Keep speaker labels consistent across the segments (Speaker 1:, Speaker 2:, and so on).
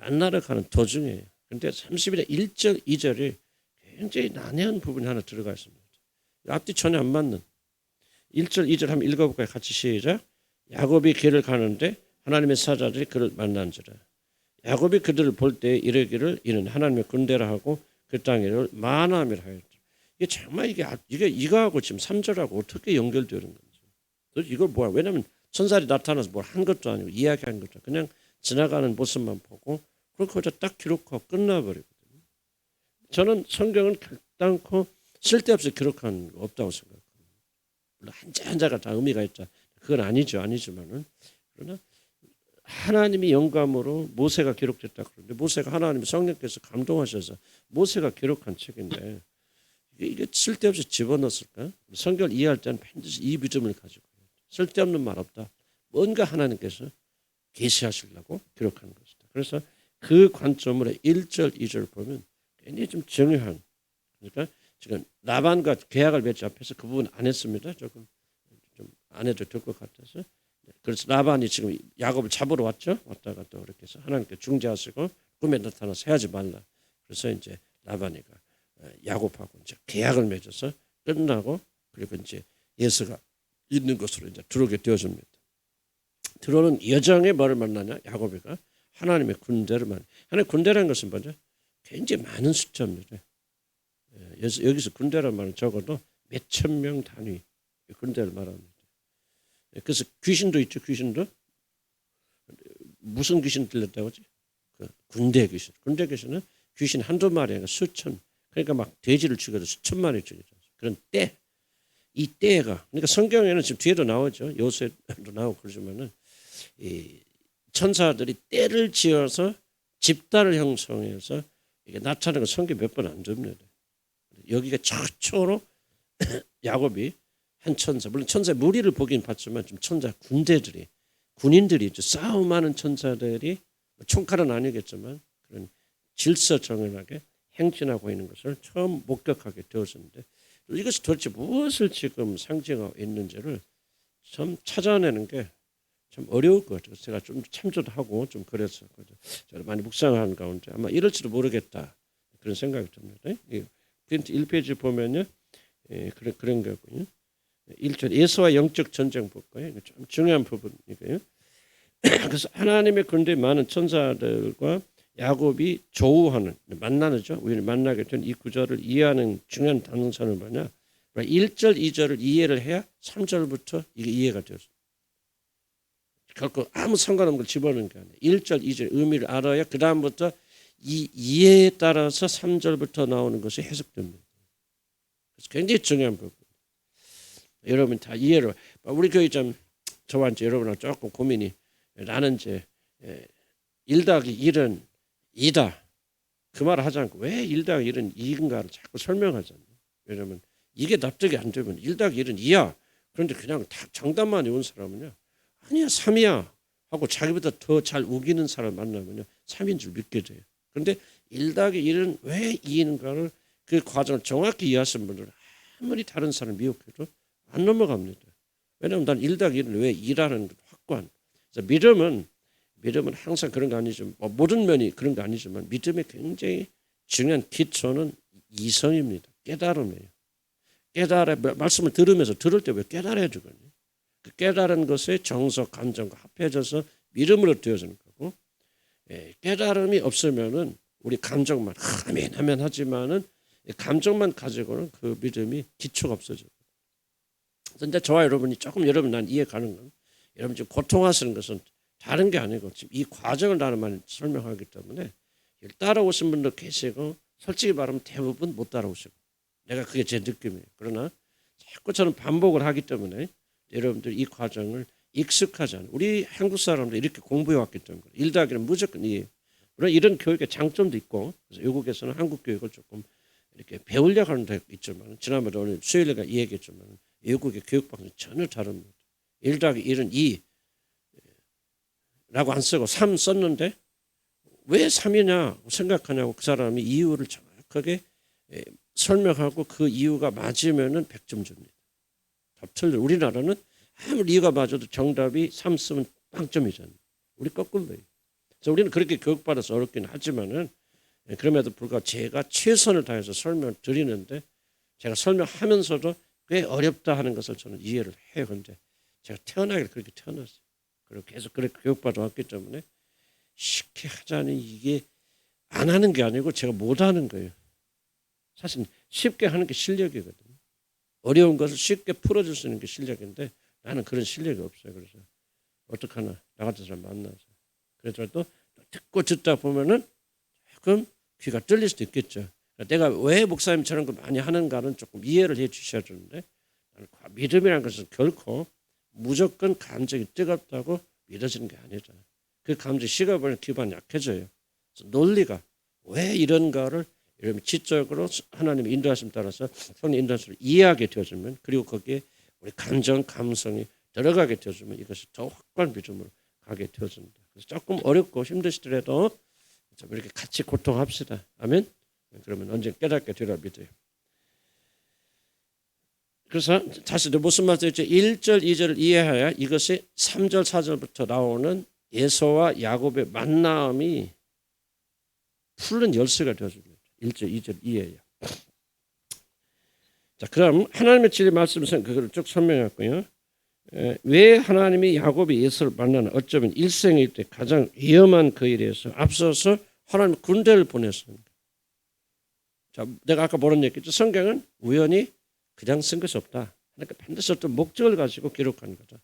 Speaker 1: 만나러 가는 도중이에요. 그런데 30일에 1절, 2절이 굉장히 난해한 부분이 하나 들어가 있습니다. 앞뒤 전혀 안 맞는 1절, 2절 한번 읽어볼까요? 같이 시작. 야곱이 길을 가는데 하나님의 사자들이 그를 만난지라. 야곱이 그들을 볼 때 이르기를 이는 하나님의 군대라 하고 그 땅에를 만함이라 하였다. 이게 정말 이게 이거하고 지금 3절하고 어떻게 연결되는 건지. 이걸 뭐야? 왜냐하면 천사들이 나타나서 뭘 한 것도 아니고 이야기한 것도 아니고 그냥 지나가는 모습만 보고 그렇게 딱 기록하고 끝나버리거든요. 저는 성경은 결단코 쓸데없이 기록한 거 없다고 생각합니다. 물론 한자 한자가 다 의미가 있다. 그건 아니지만은 그러나 하나님이 영감으로 모세가 기록됐다 그러는데 모세가 하나님의 성령께서 감동하셔서 모세가 기록한 책인데 이게 쓸데없이 집어넣었을까? 성경을 이해할 때는 반드시 이 믿음을 가지고 쓸데없는 말 없다. 뭔가 하나님께서 계시하시려고 기록한 것이다. 그래서 그 관점으로 1절, 2절 보면 굉장히 좀 중요한 그러니까 지금 라반과 계약을 맺지 앞에서 그 부분 안 했습니다. 조금 좀 안 해도 될 것 같아서 그래서 라반이 지금 야곱을 잡으러 왔죠. 왔다가 또 이렇게 해서 하나님께 중재하시고 꿈에 나타나서 해하지 말라. 그래서 이제 라반이가 야곱하고 이제 계약을 맺어서 끝나고 그리고 이제 예수가 있는 곳으로 이제 들어오게 되어집니다. 들어오는 여정에 뭐를 만나냐? 야곱이가 하나님의 군대를 만나. 하나님의 군대라는 것은 뭐죠? 굉장히 많은 숫자입니다. 여기서 군대란 말은 적어도 몇천 명 단위 군대를 말합니다. 그래서 귀신도 있죠. 귀신도 무슨 귀신 들렸다고 하지? 그 군대 귀신. 군대 귀신은 귀신 한두 마리 아니라 수천. 그러니까 막 돼지를 죽여도 수천 마리 죽이죠. 그런 때. 이 때가 그러니까 성경에는 지금 뒤에도 나오죠. 요새도 나오고 그러지만은 이 천사들이 때를 지어서 집단을 형성해서 이게 나타나는 거 성경 몇 번 안 줍니다. 여기가 최초로 야곱이 한 천사 물론 천사의 무리를 보긴 봤지만 좀 천사 군인들이 있죠. 싸움하는 천사들이 총칼은 아니겠지만 그런 질서정연하게 행진하고 있는 것을 처음 목격하게 되었는데 이것이 도대체 무엇을 지금 상징하고 있는지를 참 찾아내는 게 참 어려울 것 같아요. 제가 좀 참조도 하고 좀 그래서 저를 많이 묵상하는 가운데 아마 이럴지도 모르겠다 그런 생각이 듭니다. 프린트 1페이지 보면요, 그런 거고요. 1절 예수와 영적 전쟁 볼까요? 좀 중요한 부분이고요. 그래서 하나님의 군대 많은 천사들과 야곱이 조우하는 만나죠. 우리를 만나게 된 이 구절을 이해하는 중요한 단서는 뭐냐? 1절, 2절을 이해를 해야 3절부터 이게 이해가 되었어요. 결코 아무 상관없는 걸 집어넣는 게 아니에요. 1절, 2절 의미를 알아야 그 다음부터 이 이해에 따라서 3절부터 나오는 것이 해석됩니다. 그래서 굉장히 중요한 부분. 여러분 다 이해를 우리 교회 좀 저와 이제 여러분하고 조금 고민이 나는 이제 1+1은 2다. 그 말을 하지 않고 왜 1+1은 2인가를 자꾸 설명하잖아요. 왜냐하면 이게 납득이 안 되면 1+1은 2야. 그런데 그냥 다 정답만 외운 사람은요. 아니야 3이야 하고 자기보다 더 잘 우기는 사람 만나면요. 3인 줄 믿게 돼요. 그런데 1+1은 왜 2인가를 그 과정을 정확히 이해하신 분들은 아무리 다른 사람 미혹해도 안 넘어갑니다. 왜냐하면 난 1+1은 왜 2라는 확고한. 그래서 믿음은 항상 그런 거 아니지만 모든 면이 그런 거 아니지만 믿음의 굉장히 중요한 기초는 이성입니다. 깨달음이에요. 말씀을 들으면서 들을 때 왜 깨달아야 되거든요. 그 깨달은 것의 정서, 감정과 합해져서 믿음으로 되어지는 거고 깨달음이 없으면은 우리 감정만 하면 하지만은 감정만 가지고는 그 믿음이 기초가 없어져요. 그런데 저와 여러분이 조금 난 이해 가는 건 여러분 지금 고통하시는 것은 다른 게 아니고 지금 이 과정을 나는 많이 설명하기 때문에 따라오신 분도 계시고 솔직히 말하면 대부분 못 따라오시고 내가 그게 제 느낌이에요. 그러나 자꾸 저는 반복을 하기 때문에 여러분들 이 과정을 익숙하지 않아요. 우리 한국 사람들 이렇게 공부해 왔기 때문에 1+1은 무조건 이해요. 물론 이런 교육의 장점도 있고 그래서 외국에서는 한국 교육을 조금 이렇게 배우려고 하는 데 있지만 지난번에 오늘 수요일에 이야기했지만 외국의 교육 방식은 전혀 다릅니다. 1+1은 2라고 안 쓰고 3 썼는데 왜 3이냐 생각하냐고 그 사람이 이유를 정확하게 설명하고 그 이유가 맞으면은 100점 줍니다. 다 틀려. 우리나라는 아무리 이유가 맞아도 정답이 3 쓰면 빵점이잖아요. 우리 거꾸로예요. 그래서 우리는 그렇게 교육받아서 어렵긴 하지만은 그럼에도 불구하고 제가 최선을 다해서 설명을 드리는데 제가 설명하면서도 꽤 어렵다 하는 것을 저는 이해를 해요. 그런데 제가 태어나길 그렇게 태어났어요. 그리고 계속 그렇게 교육받아 왔기 때문에 쉽게 하자니 이게 안 하는 게 아니고 제가 못 하는 거예요. 사실 쉽게 하는 게 실력이거든요. 어려운 것을 쉽게 풀어줄 수 있는 게 실력인데 나는 그런 실력이 없어요. 그래서 어떡하나 나 같은 사람 만나서 그래도 듣고 듣다 보면은 조금 귀가 뚫릴 수도 있겠죠. 내가 왜 목사님처럼 많이 하는가는 조금 이해를 해 주셔야 되는데 믿음이라는 것은 결코 무조건 감정이 뜨겁다고 믿어지는 게 아니잖아요. 그 감정이 식어버리면 기반이 약해져요. 그래서 논리가 왜 이런가를 여러분 지적으로 하나님의 인도하심 따라서 성령 인도하심을 이해하게 되어주면 그리고 거기에 우리 감정, 감성이 들어가게 되어주면 이것이 더 확고한 믿음으로 가게 되어집니다. 그래서 조금 어렵고 힘드시더라도 좀 이렇게 같이 고통합시다. 아멘. 그러면 언젠가 깨닫게 되리라 믿어요. 그래서 다시 무슨 말씀이죠? 1절, 2절을 이해해야 이것이 3절, 4절부터 나오는 에서와 야곱의 만남이 풀른 열쇠가 되어줍니다. 1절, 2절 이해해요. 자, 그럼 하나님의 진리 말씀에서 그걸 쭉 설명했고요. 왜 하나님이 야곱이 에서를 만나는 어쩌면 일생일 때 가장 위험한 그 일에서 앞서서 하나님 군대를 보냈습니다. 자, 내가 아까 뭐라는 얘기했죠? 성경은 우연히 그냥 쓴 것이 없다. 그러니까 반드시 어떤 목적을 가지고 기록한 거죠.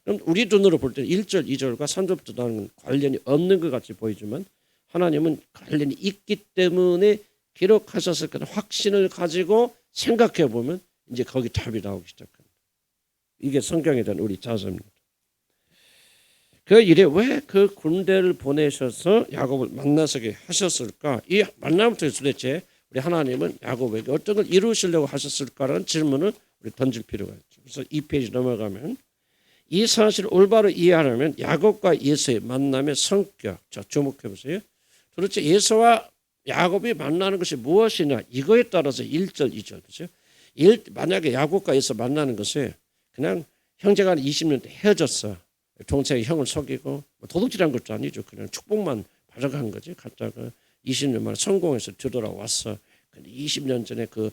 Speaker 1: 그럼 우리 눈으로 볼 때는 1절, 2절과 3절부터 나오는 관련이 없는 것 같이 보이지만 하나님은 관련이 있기 때문에 기록하셨을 거다 확신을 가지고 생각해 보면 이제 거기 답이 나오기 시작합니다. 이게 성경에 대한 우리 자세입니다. 그 일에 왜 그 군대를 보내셔서 야곱을 만나서게 하셨을까? 이 만남부터 도대체 우리 하나님은 야곱에게 어떤 걸 이루시려고 하셨을까라는 질문을 우리 던질 필요가 있죠. 그래서 2페이지 넘어가면 이 사실을 올바로 이해하려면 야곱과 에서의 만남의 성격, 자 주목해 보세요. 도대체 에서와 야곱이 만나는 것이 무엇이냐 이거에 따라서 1절, 2절 그죠? 만약에 야곱과 에서 만나는 것이 그냥 형제가 20년 때 헤어졌어. 동생이 형을 속이고 도둑질한 것도 아니죠. 그냥 축복만 받아간 거지. 갔다가 20년 만에 성공해서 되돌아왔어. 근데 20년 전에 그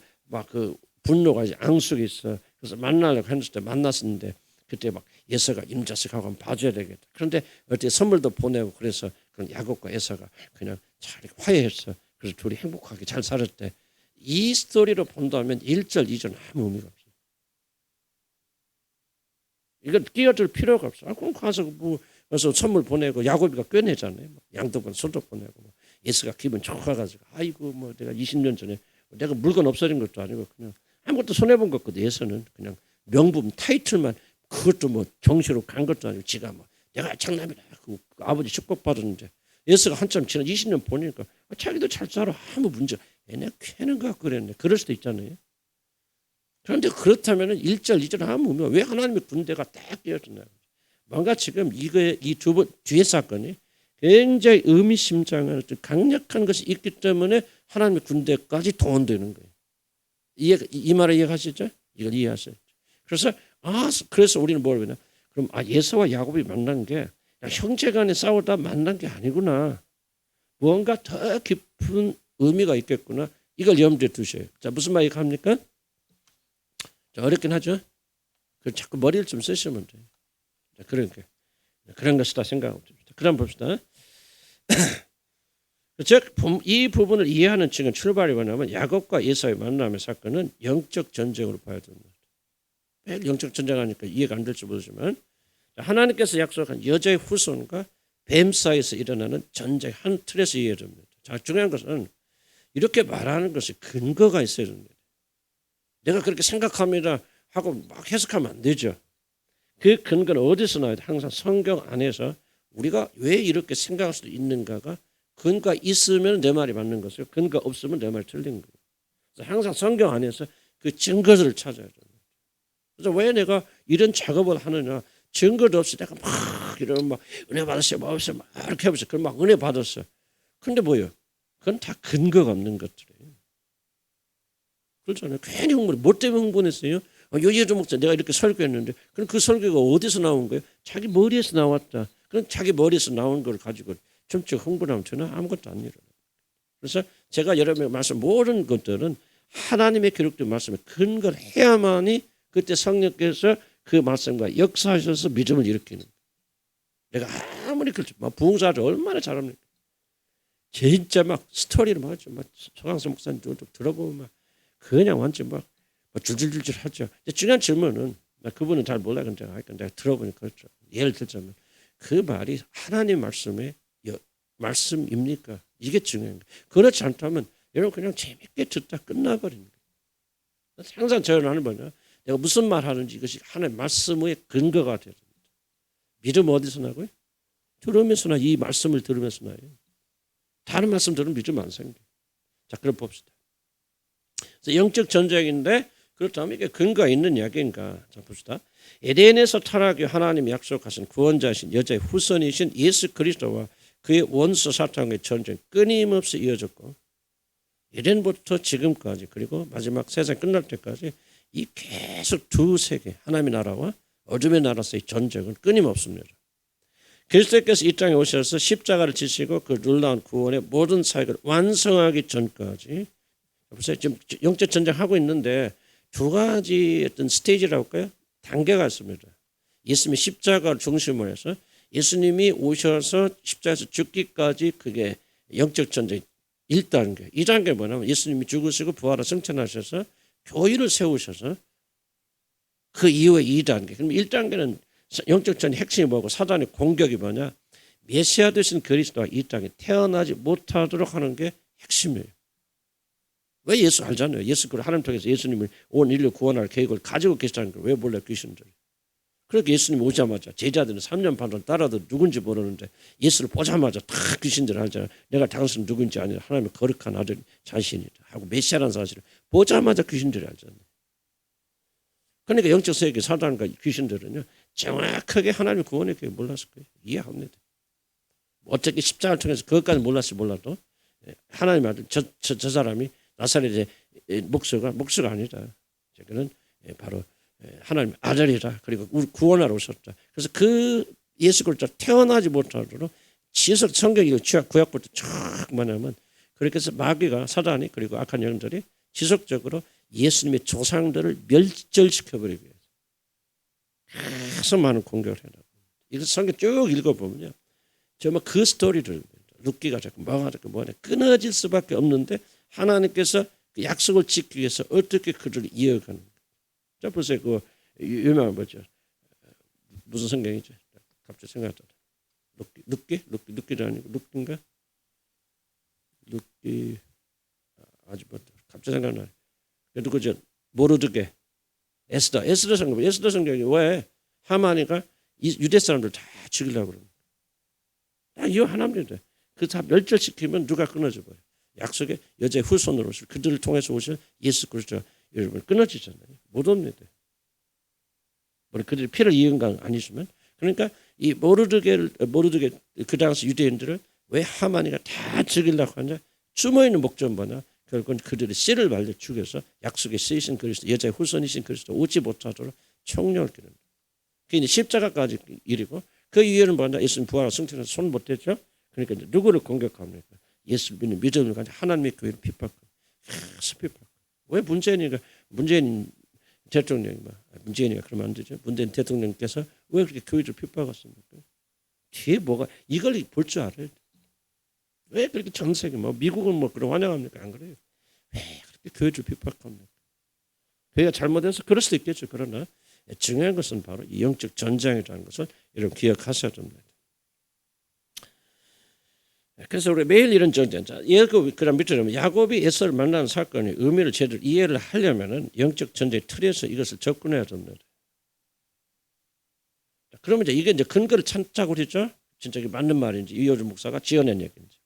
Speaker 1: 분노가 이제 앙숙이 있어. 그래서 만나려고 했을 때 만났었는데 그때 막 에서가 임자식하고 한번 봐줘야 되겠다. 그런데 어떻게 선물도 보내고 그래서 그런 야곱과 에서가 그냥 잘 화해했어. 그래서 둘이 행복하게 잘 살았대. 이 스토리로 본다면 1절, 2절 아무 의미가 없어요. 이건 끼어들 필요가 없어. 그럼 가서 그래서 선물 보내고 야곱이가 꿰내잖아요. 양도권 소도 보내고 에서가 기분 좋아가지고 아이고 내가 20년 전에 내가 물건 없어진 것도 아니고 그냥 아무것도 손해본 것 같거든. 에서는 그냥 명분 타이틀만 그것도 정시로 간 것도 아니고 지가 내가 장남이다. 그 아버지 축복받았는데 에서가 한참 지난 20년 보니까 자기도 잘 살아. 아무 문제. 얘네 캐는 것 같고 그랬네. 그럴 수도 있잖아요. 그런데 그렇다면 1절, 2절 아무 의미가 왜 하나님의 군대가 딱 끼어드나요? 뭔가 지금 이 두 번 뒤에 사건이 굉장히 의미심장한 강력한 것이 있기 때문에 하나님의 군대까지 동원되는 거예요. 이 말을 이해하시죠? 이걸 이해하세요. 그래서 우리는 뭘 보냐? 그럼 에서와 야곱이 만난 게 형제간에 싸우다 만난 게 아니구나. 무언가 더 깊은 의미가 있겠구나. 이걸 염두에 두셔요. 자, 무슨 말이 합니까? 어렵긴 하죠. 자꾸 머리를 좀 쓰시면 돼요. 그런 것이다 생각하고 있습니다. 그럼 봅시다. 즉, 이 부분을 이해하는 측은 출발이 뭐냐면 야곱과 에서의 만남의 사건은 영적 전쟁으로 봐야 됩니다. 왜 영적 전쟁하니까 이해가 안 될지 모르지만 하나님께서 약속한 여자의 후손과 뱀 사이에서 일어나는 전쟁 한 틀에서 이해됩니다. 자, 중요한 것은 이렇게 말하는 것이 근거가 있어야 됩니다. 내가 그렇게 생각합니다 하고 막 해석하면 안 되죠. 그 근거는 어디서 나와야 돼? 항상 성경 안에서 우리가 왜 이렇게 생각할 수 있는가가 근거가 있으면 내 말이 맞는 것이고 근거 없으면 내 말이 틀린 거예요. 그래서 항상 성경 안에서 그 증거를 찾아야 돼요. 그래서 왜 내가 이런 작업을 하느냐? 증거도 없이 내가 막 이러면 막 은혜 받았어요, 뭐 없어요, 막 이렇게 해보세요. 그럼 막 은혜 받았어요. 근데 뭐예요? 그건 다 근거가 없는 것들이에요. 그렇잖아요. 괜히 흥분, 뭐 때문에 흥분했어요? 요즘 목사 내가 이렇게 설교했는데 그럼 그 설교가 어디서 나온 거예요? 자기 머리에서 나왔다. 그럼 자기 머리에서 나온 걸 가지고 춤추고 흥분하면 저는 아무것도 안 일어나요. 그래서 제가 여러분에게 말씀 모든 것들은 하나님의 기록된 말씀에 근거를 해야만이 그때 성령께서 그 말씀과 역사하셔서 믿음을 일으키는 거예요. 내가 아무리 그렇죠. 부흥사를 얼마나 잘합니까? 진짜 막 스토리를 막 하죠. 막 서강석 목사님 들어보면 막 그냥 완전 막 줄줄줄줄 하죠. 중요한 질문은 그분은 잘 몰라요. 근데 내가 들어보니까 그렇죠. 예를 들자면 그 말이 하나님 말씀의 말씀입니까? 이게 중요한 거예요. 그렇지 않다면 여러분 그냥 재밌게 듣다 끝나버리는 거예요. 항상 저는 하는 거냐. 내가 무슨 말 하는지 이것이 하나님 말씀의 근거가 돼야 됩니다. 믿음 어디서 나고요? 들으면서나 이 말씀을 들으면서 나요. 다른 말씀 들으면 믿음 안 생겨요. 자, 그럼 봅시다. 그래서 영적 전쟁인데 그렇다면 이게 근거가 있는 이야기인가? 자, 봅시다. 에덴에서 타락이 하나님이 약속하신 구원자이신 여자의 후손이신 예수 그리스도와 그의 원수 사탄과의 전쟁 끊임없이 이어졌고 에덴부터 지금까지 그리고 마지막 세상 끝날 때까지 이 계속 두 세계 하나님의 나라와 어둠의 나라에서의 전쟁은 끊임없습니다. 그리스도께서 이 땅에 오셔서 십자가를 지시고 그 놀라운 구원의 모든 사역을 완성하기 전까지 보세요. 지금 영적 전쟁하고 있는데 두 가지 어떤 스테이지라고 할까요? 단계가 있습니다. 예수님이 십자가를 중심으로 해서 예수님이 오셔서 십자가에서 죽기까지 그게 영적 전쟁 1단계. 2단계 뭐냐면 예수님이 죽으시고 부활을 승천하셔서 교회를 세우셔서 그 이후에 2단계. 그럼 1단계는 영적 전쟁의 핵심이 뭐고 사단의 공격이 뭐냐. 메시아 되신 그리스도가 이 땅에 태어나지 못하도록 하는 게 핵심이에요. 왜 예수 알잖아요. 예수 그 하나님 통해서 예수님을 온 인류 구원할 계획을 가지고 계시다는 걸 왜 몰라요. 귀신들이. 그렇게 예수님 오자마자 제자들은 3년 반을 따라도 누군지 모르는데 예수를 보자마자 다 귀신들 하잖아요. 내가 당신 누군지 아니라 하나님의 거룩한 아들 자신이다 하고 메시아라는 사실을 보자마자 귀신들이 알잖아요. 그러니까 영적 세계 사단과 귀신들은요 정확하게 하나님의 구원의 계획을 몰랐을 거예요. 이해합니다. 어떻게 십자가를 통해서 그것까지 몰랐을 몰라도 하나님 아들 저 사람이 나사렛의 목수가 아니다. 그는 바로 하나님 아들이다. 그리고 우리 구원하러 오셨다. 그래서 그 예수 그리스도 태어나지 못하도록 지속 성경이 구약부터 쭉 뭐냐면 그렇게 해서 마귀가 사단이 그리고 악한 영들이 지속적으로 예수님의 조상들을 멸절시켜버리기 위해서 계속 많은 공격을 해요. 이거 성경 쭉 읽어보면요. 정말 그 스토리를 룻기가 자꾸 뭐가 자꾸 뭐냐 끊어질 수밖에 없는데 하나님께서 그 약속을 지키기 위해서 어떻게 그를 이어가는 거예요. 자 보세요. 그 유명한 뭐죠? 무슨 성경이죠? 갑자기 생각났다. 룻기도 아니고 룻기인가? 룻기 아주 뭐 갑자기 생각나요. 누구죠? 모르드게 에스더 성경이 왜 하만이가 유대 사람들 다 죽이려고 그러는 거예요. 이거 하나입니다. 그 다 멸절시키면 누가 끊어져 버려요. 약속의 여자의 후손으로 오실 그들을 통해서 오실 예수 그리스도 여러분 끊어지잖아요. 못 옵니다. 그들이 피를 이은 건 아니지만 그러니까 이 모르드게 그 당시 유대인들을 왜 하만이가 다 죽이려고 하냐 숨어 있는 목적은 뭐냐 결국은 그들의 씨를 말려 죽여서 약속의 씨이신 그리스도 여자의 후손이신 그리스도 오지 못하도록 총력을 기릅니다. 그게 이제 십자가까지 일이고 그 이유는 뭐냐 예수님 부활 승천해서 손 못 대죠. 그러니까 이제 누구를 공격합니까? 예수 믿는 믿음을 가지고 하나님의 교회를 핍박하고 계속 핍박하고 왜 문재인 대통령이 문재인이가 그러면 안 되죠. 문재인 대통령께서 왜 그렇게 교회를 핍박했습니까? 뒤에 뭐가 이걸 볼 줄 알아요. 왜 그렇게 전 세계 미국은 뭐 그런 환영합니까? 안 그래요. 왜 그렇게 교회를 핍박합니까? 교회가 잘못해서 그럴 수도 있겠죠. 그러나 중요한 것은 바로 이 영적 전쟁이라는 것을 여러분 기억하셔야 됩니다. 그래서 우리 매일 이런 전쟁, 그다음 밑에 보면 야곱이 에서를 만나는 사건의 의미를 제대로 이해를 하려면은 영적 전쟁 틀에서 이것을 접근해야 됩니다. 그러면 이게 이제 근거를 찾자고 그랬죠. 진짜 이게 맞는 말인지 이효주 목사가 지어낸 얘기인지.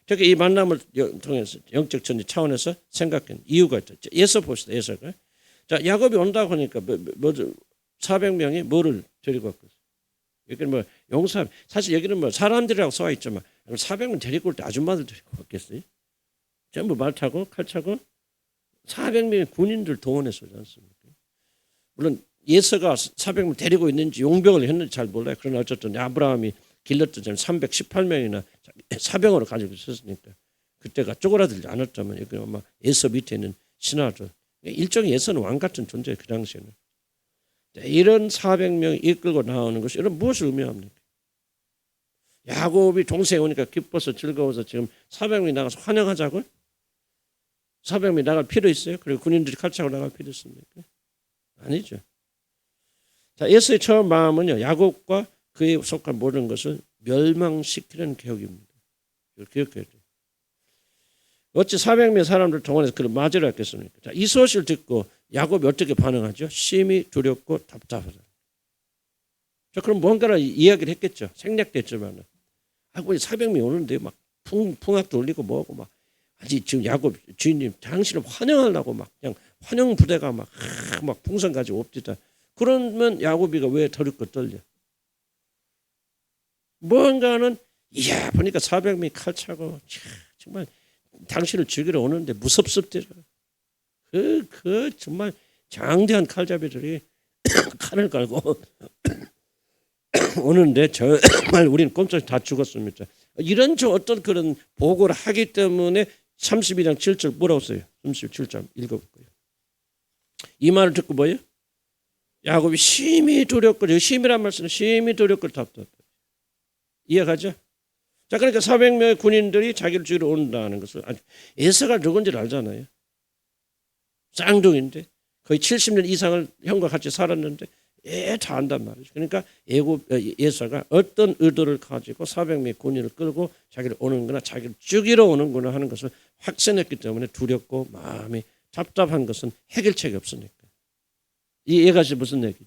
Speaker 1: 특히 이 만남을 통해서 영적 전쟁 차원에서 생각한 이유가 있죠. 에서 봅시다. 에서가. 자, 야곱이 온다고 하니까 400명이 뭐를 데리고 왔거든요. 여기는 뭐 용사 사실 여기는 뭐 사람들이라고 써 있지만 400명 데리고 올 때 아줌마들 데리고 왔겠어요? 전부 말 타고 칼 차고 400명의 군인들 동원해서 오지 않습니까? 물론 예서가 400명 데리고 있는지 용병을 했는지 잘 몰라요. 그러나 어쨌든 아브라함이 길렀던 사람이 318명이나 사병으로 가지고 있었으니까 그때가 쪼그라들지 않았다면 이거 아마 에서 밑에 있는 신하들 일종의 예선 왕 같은 존재 그 당시에는 이런 400명이 이끌고 나오는 것이 이런 무엇을 의미합니까? 야곱이 동생이 오니까 기뻐서 즐거워서 지금 400명이 나가서 환영하자고요? 400명이 나갈 필요 있어요? 그리고 군인들이 칼 차고 나갈 필요 있습니까? 아니죠. 자, 에서의 처음 마음은요, 야곱과 그에 속한 모든 것을 멸망시키는 계획입니다. 이걸 기억해야 돼요. 어찌 400명 사람들 동원해서 그를 맞으려 했겠습니까? 자, 이 소식을 듣고 야곱이 어떻게 반응하죠? 심히 두렵고 답답하다. 자, 그럼 뭔가를 이야기를 했겠죠. 생략됐지만. 우리 400명이 오는데 막 풍악도 울리고 뭐고 막 아직 지금 야곱 주인님 당신을 환영하려고 막 그냥 환영 부대가 막 풍선 가지고 옵디다. 그러면 야곱이가 왜 덜컥 떨려? 뭔가는 이야 보니까 400명이 칼 차고 정말 당신을 죽이러 오는데 무섭습더라. 그 정말 장대한 칼잡이들이 칼을 갈고 오는데 정말 우리는 꼼짝이 다 죽었습니다. 이런 어떤 그런 보고를 하기 때문에 32장 7절 뭐라고 써요? 37장 읽어볼까요? 이 말을 듣고 뭐예요? 야곱이 심히 두렵고 심이란 말씀은 심히 두렵고 답답해. 이해가죠? 자, 그러니까 400명의 군인들이 자기를 죽이러 온다는 것을 에서가 누군지를 알잖아요. 쌍둥이인데 거의 70년 이상을 형과 같이 살았는데 다 안단 말이죠. 그러니까 에서가 어떤 의도를 가지고 400명의 군인을 끌고 자기를 오는구나, 자기를 죽이러 오는구나 하는 것을 확신했기 때문에 두렵고 마음이 답답한 것은 해결책이 없으니까. 이해가지 무슨 얘기죠?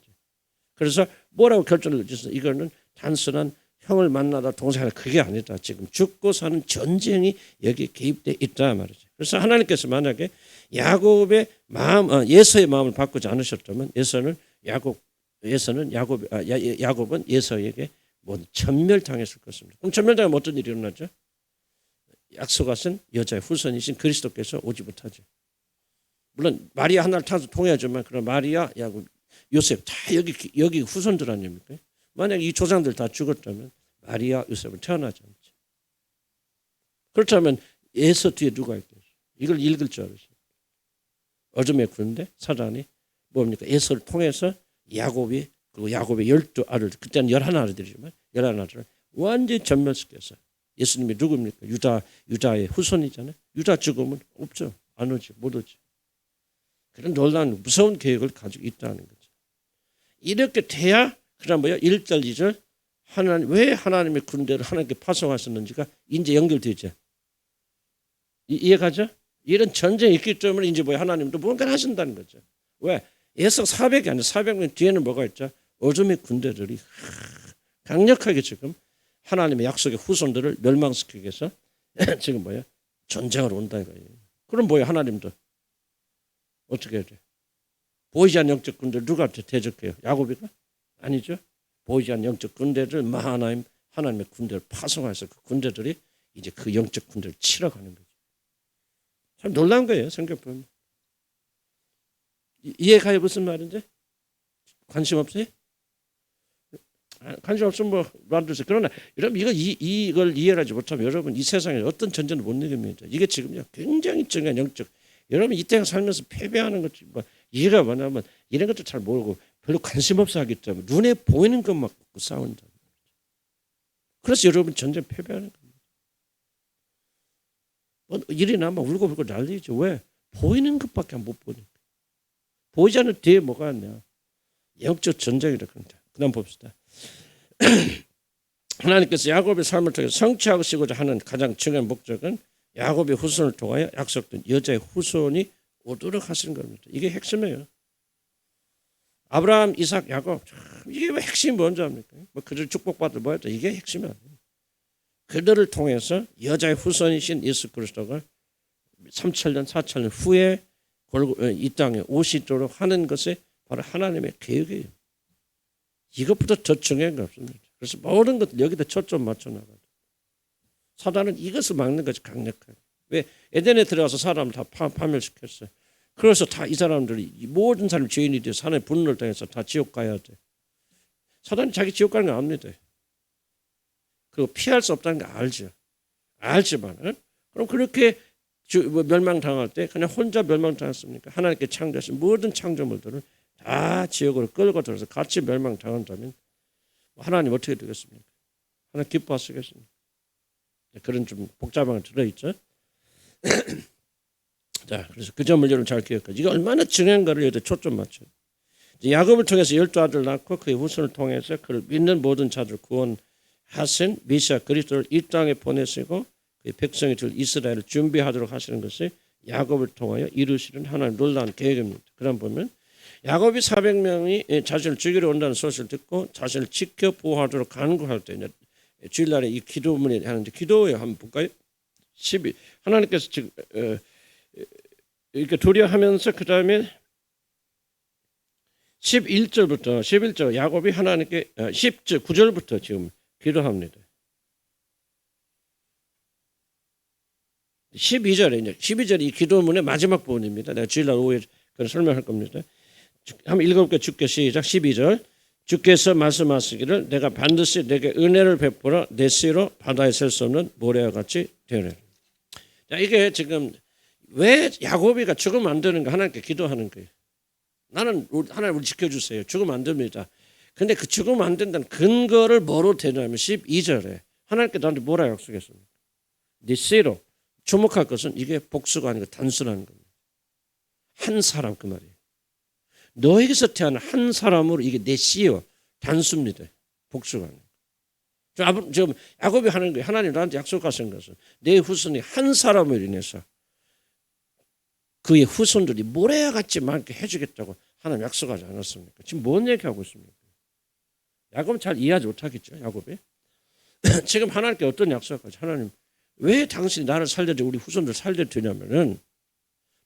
Speaker 1: 그래서 뭐라고 결정을 내렸어요? 이거는 단순한 형을 만나다 동생을 그게 아니다. 지금 죽고 사는 전쟁이 여기 개입되어 있다 말이죠. 그래서 하나님께서 만약에 야곱의 마음, 예서의 마음을 바꾸지 않으셨다면 야곱은 예서에게 뭐 전멸당했을 것입니다. 그럼 전멸당하면 어떤 일이 일어나죠? 약속하신 여자의 후손이신 그리스도께서 오지 못하죠. 물론 마리아 하나를 타서 통해야지만 그럼 마리아, 야곱, 요셉 다 여기 후손들 아닙니까? 만약 이 조상들 다 죽었다면 마리아, 요셉은 태어나지 않죠. 그렇다면 예서 뒤에 누가 있겠어요? 이걸 읽을 줄 알았어요. 어둠의 군대 사단이 뭡니까? 예서를 통해서 야곱이 그리고 야곱의 12아들 그때는 11아들이지만 11아들을 완전히 전멸시켜서 예수님이 누굽니까? 유다의 후손이잖아요. 유다 죽으면 없죠. 안 오지. 못 오지. 그런 놀라운 무서운 계획을 가지고 있다는 거죠. 이렇게 돼야 그다음 뭐야? 1절 2절 왜 하나님의 군대를 하나님께 파송하셨는지가 이제 연결되죠. 이해가죠? 이런 전쟁이 있기 때문에 이제 뭐야? 하나님도 뭔가를 하신다는 거죠. 왜? 예서 400이 아니라 400명 뒤에는 뭐가 있죠? 어둠의 군대들이 강력하게 지금 하나님의 약속의 후손들을 멸망시키기 위해서 지금 뭐야? 전쟁을 온다는 거예요. 그럼 뭐야? 하나님도 어떻게 해야 돼? 보이지 않는 영적 군대를 누구한테 대적해요? 야곱이가? 아니죠. 보이지 않는 영적 군대를 하나님의 군대를 파송해서 그 군대들이 이제 그 영적 군대를 치러 가는 거죠. 참 놀라운 거예요. 생각해보면. 이해가요? 무슨 말인지? 관심 없어요? 관심 없으면 뭐 놔두세요. 그러나 여러분 이걸 이해하지 못하면 여러분 이 세상에 어떤 전쟁을 못 이깁니다. 이게 지금요 굉장히 중요한 영적. 여러분 이때가 살면서 패배하는 것 뭐 이해가 뭐냐면 이런 것도 잘 모르고 별로 관심 없어 하기 때문에 눈에 보이는 것만 갖고 싸운다. 그래서 여러분 전쟁 패배하는 겁니다. 뭐 일이 나면 울고불고 난리죠. 왜? 보이는 것밖에 못 보니까. 보이지 않는 뒤에 뭐가 있냐. 영적 전쟁이라 그런다. 그 다음 봅시다. 하나님께서 야곱의 삶을 통해 성취하시고자 하는 가장 중요한 목적은 야곱의 후손을 통하여 약속된 여자의 후손이 오도록 하시는 겁니다. 이게 핵심이에요. 아브라함, 이삭, 야곱 이게 왜 핵심이 뭔지 압니까? 뭐 그들 축복받을 뭐였다. 이게 핵심이 아니에요. 그들을 통해서 여자의 후손이신 예수 그리스도가 3,000년, 4,000년 후에 이 땅에 오시도록 하는 것이 바로 하나님의 계획이에요. 이것보다 더 중요한 게 없습니다. 그래서 모든 것들 여기다 초점 맞춰 나가요. 사단은 이것을 막는 것이 강력해요. 왜? 에덴에 들어가서 사람을 다 파멸시켰어요. 그래서 다 이 사람들이 모든 사람이 죄인이 되어 하나님의 분노를 당해서 다 지옥 가야 돼. 사단이 자기 지옥 가는 거 압니다. 그리고 피할 수 없다는 거 알죠. 알지만은 그럼 그렇게 멸망당할 때 그냥 혼자 멸망당했습니까? 하나님께 창조하신 모든 창조물들을 다 지옥으로 끌고 들어서 같이 멸망당한다면 하나님 어떻게 되겠습니까? 하나님 기뻐하시겠습니까? 그런 좀 복잡한 게 들어있죠. 자, 그래서 그 점을 여러분 잘 기억하죠. 이게 얼마나 중요한가를 여기다 초점 맞춰요. 야곱을 통해서 12아들을 낳고 그의 후손을 통해서 그를 믿는 모든 자들을 구원하신 메시아 그리스도를 이 땅에 보내시고 그의 백성이 될 이스라엘을 준비하도록 하시는 것이 야곱을 통하여 이루시는 하나님의 놀라운 계획입니다. 그럼 보면 야곱이 400명이 자신을 죽이러 온다는 소식을 듣고 자신을 지켜 보호하도록 간구할 때 주일날에 이 기도문에 하는데 기도에 한번 볼까요? 12 하나님께서 지금 이렇게 두려워하면서 그 다음에 11절 야곱이 하나님께 10절 9절부터 지금 기도합니다. 12절이 이 기도문의 마지막 부분입니다. 내가 주일날 오후에 그걸 설명할 겁니다. 한번 읽어볼게요. 주께 시작. 12절 주께서 말씀하시기를 내가 반드시 내게 은혜를 베풀어 내 씨로 바다에 셀 수 없는 모래와 같이 되리라. 자, 이게 지금 왜 야곱이가 죽으면 안 되는가 하나님께 기도하는 거예요. 나는 하나님 우리 지켜주세요. 죽으면 안 됩니다. 근데 그 죽으면 안 된다는 근거를 뭐로 대냐면 12절에 하나님께 나한테 뭐라 약속했습니까? 네 씨로 주목할 것은 이게 복수가 아니고 단수라는 겁니다. 한 사람 그 말이에요. 너에게서 태어난 한 사람으로 이게 내 씨요 단수입니다. 복수가 아니고. 지금 야곱이 하는 거예요. 하나님 나한테 약속하신 것은 내 후손이 한 사람으로 인해서 그의 후손들이 모래와 같이 많게 해주겠다고 하나님 약속하지 않았습니까? 지금 뭔 얘기하고 있습니까? 야곱은 잘 이해하지 못하겠죠. 야곱이. 지금 하나님께 어떤 약속까지 하나님 왜 당신이 나를 살려줘 우리 후손들 살려야 되냐면은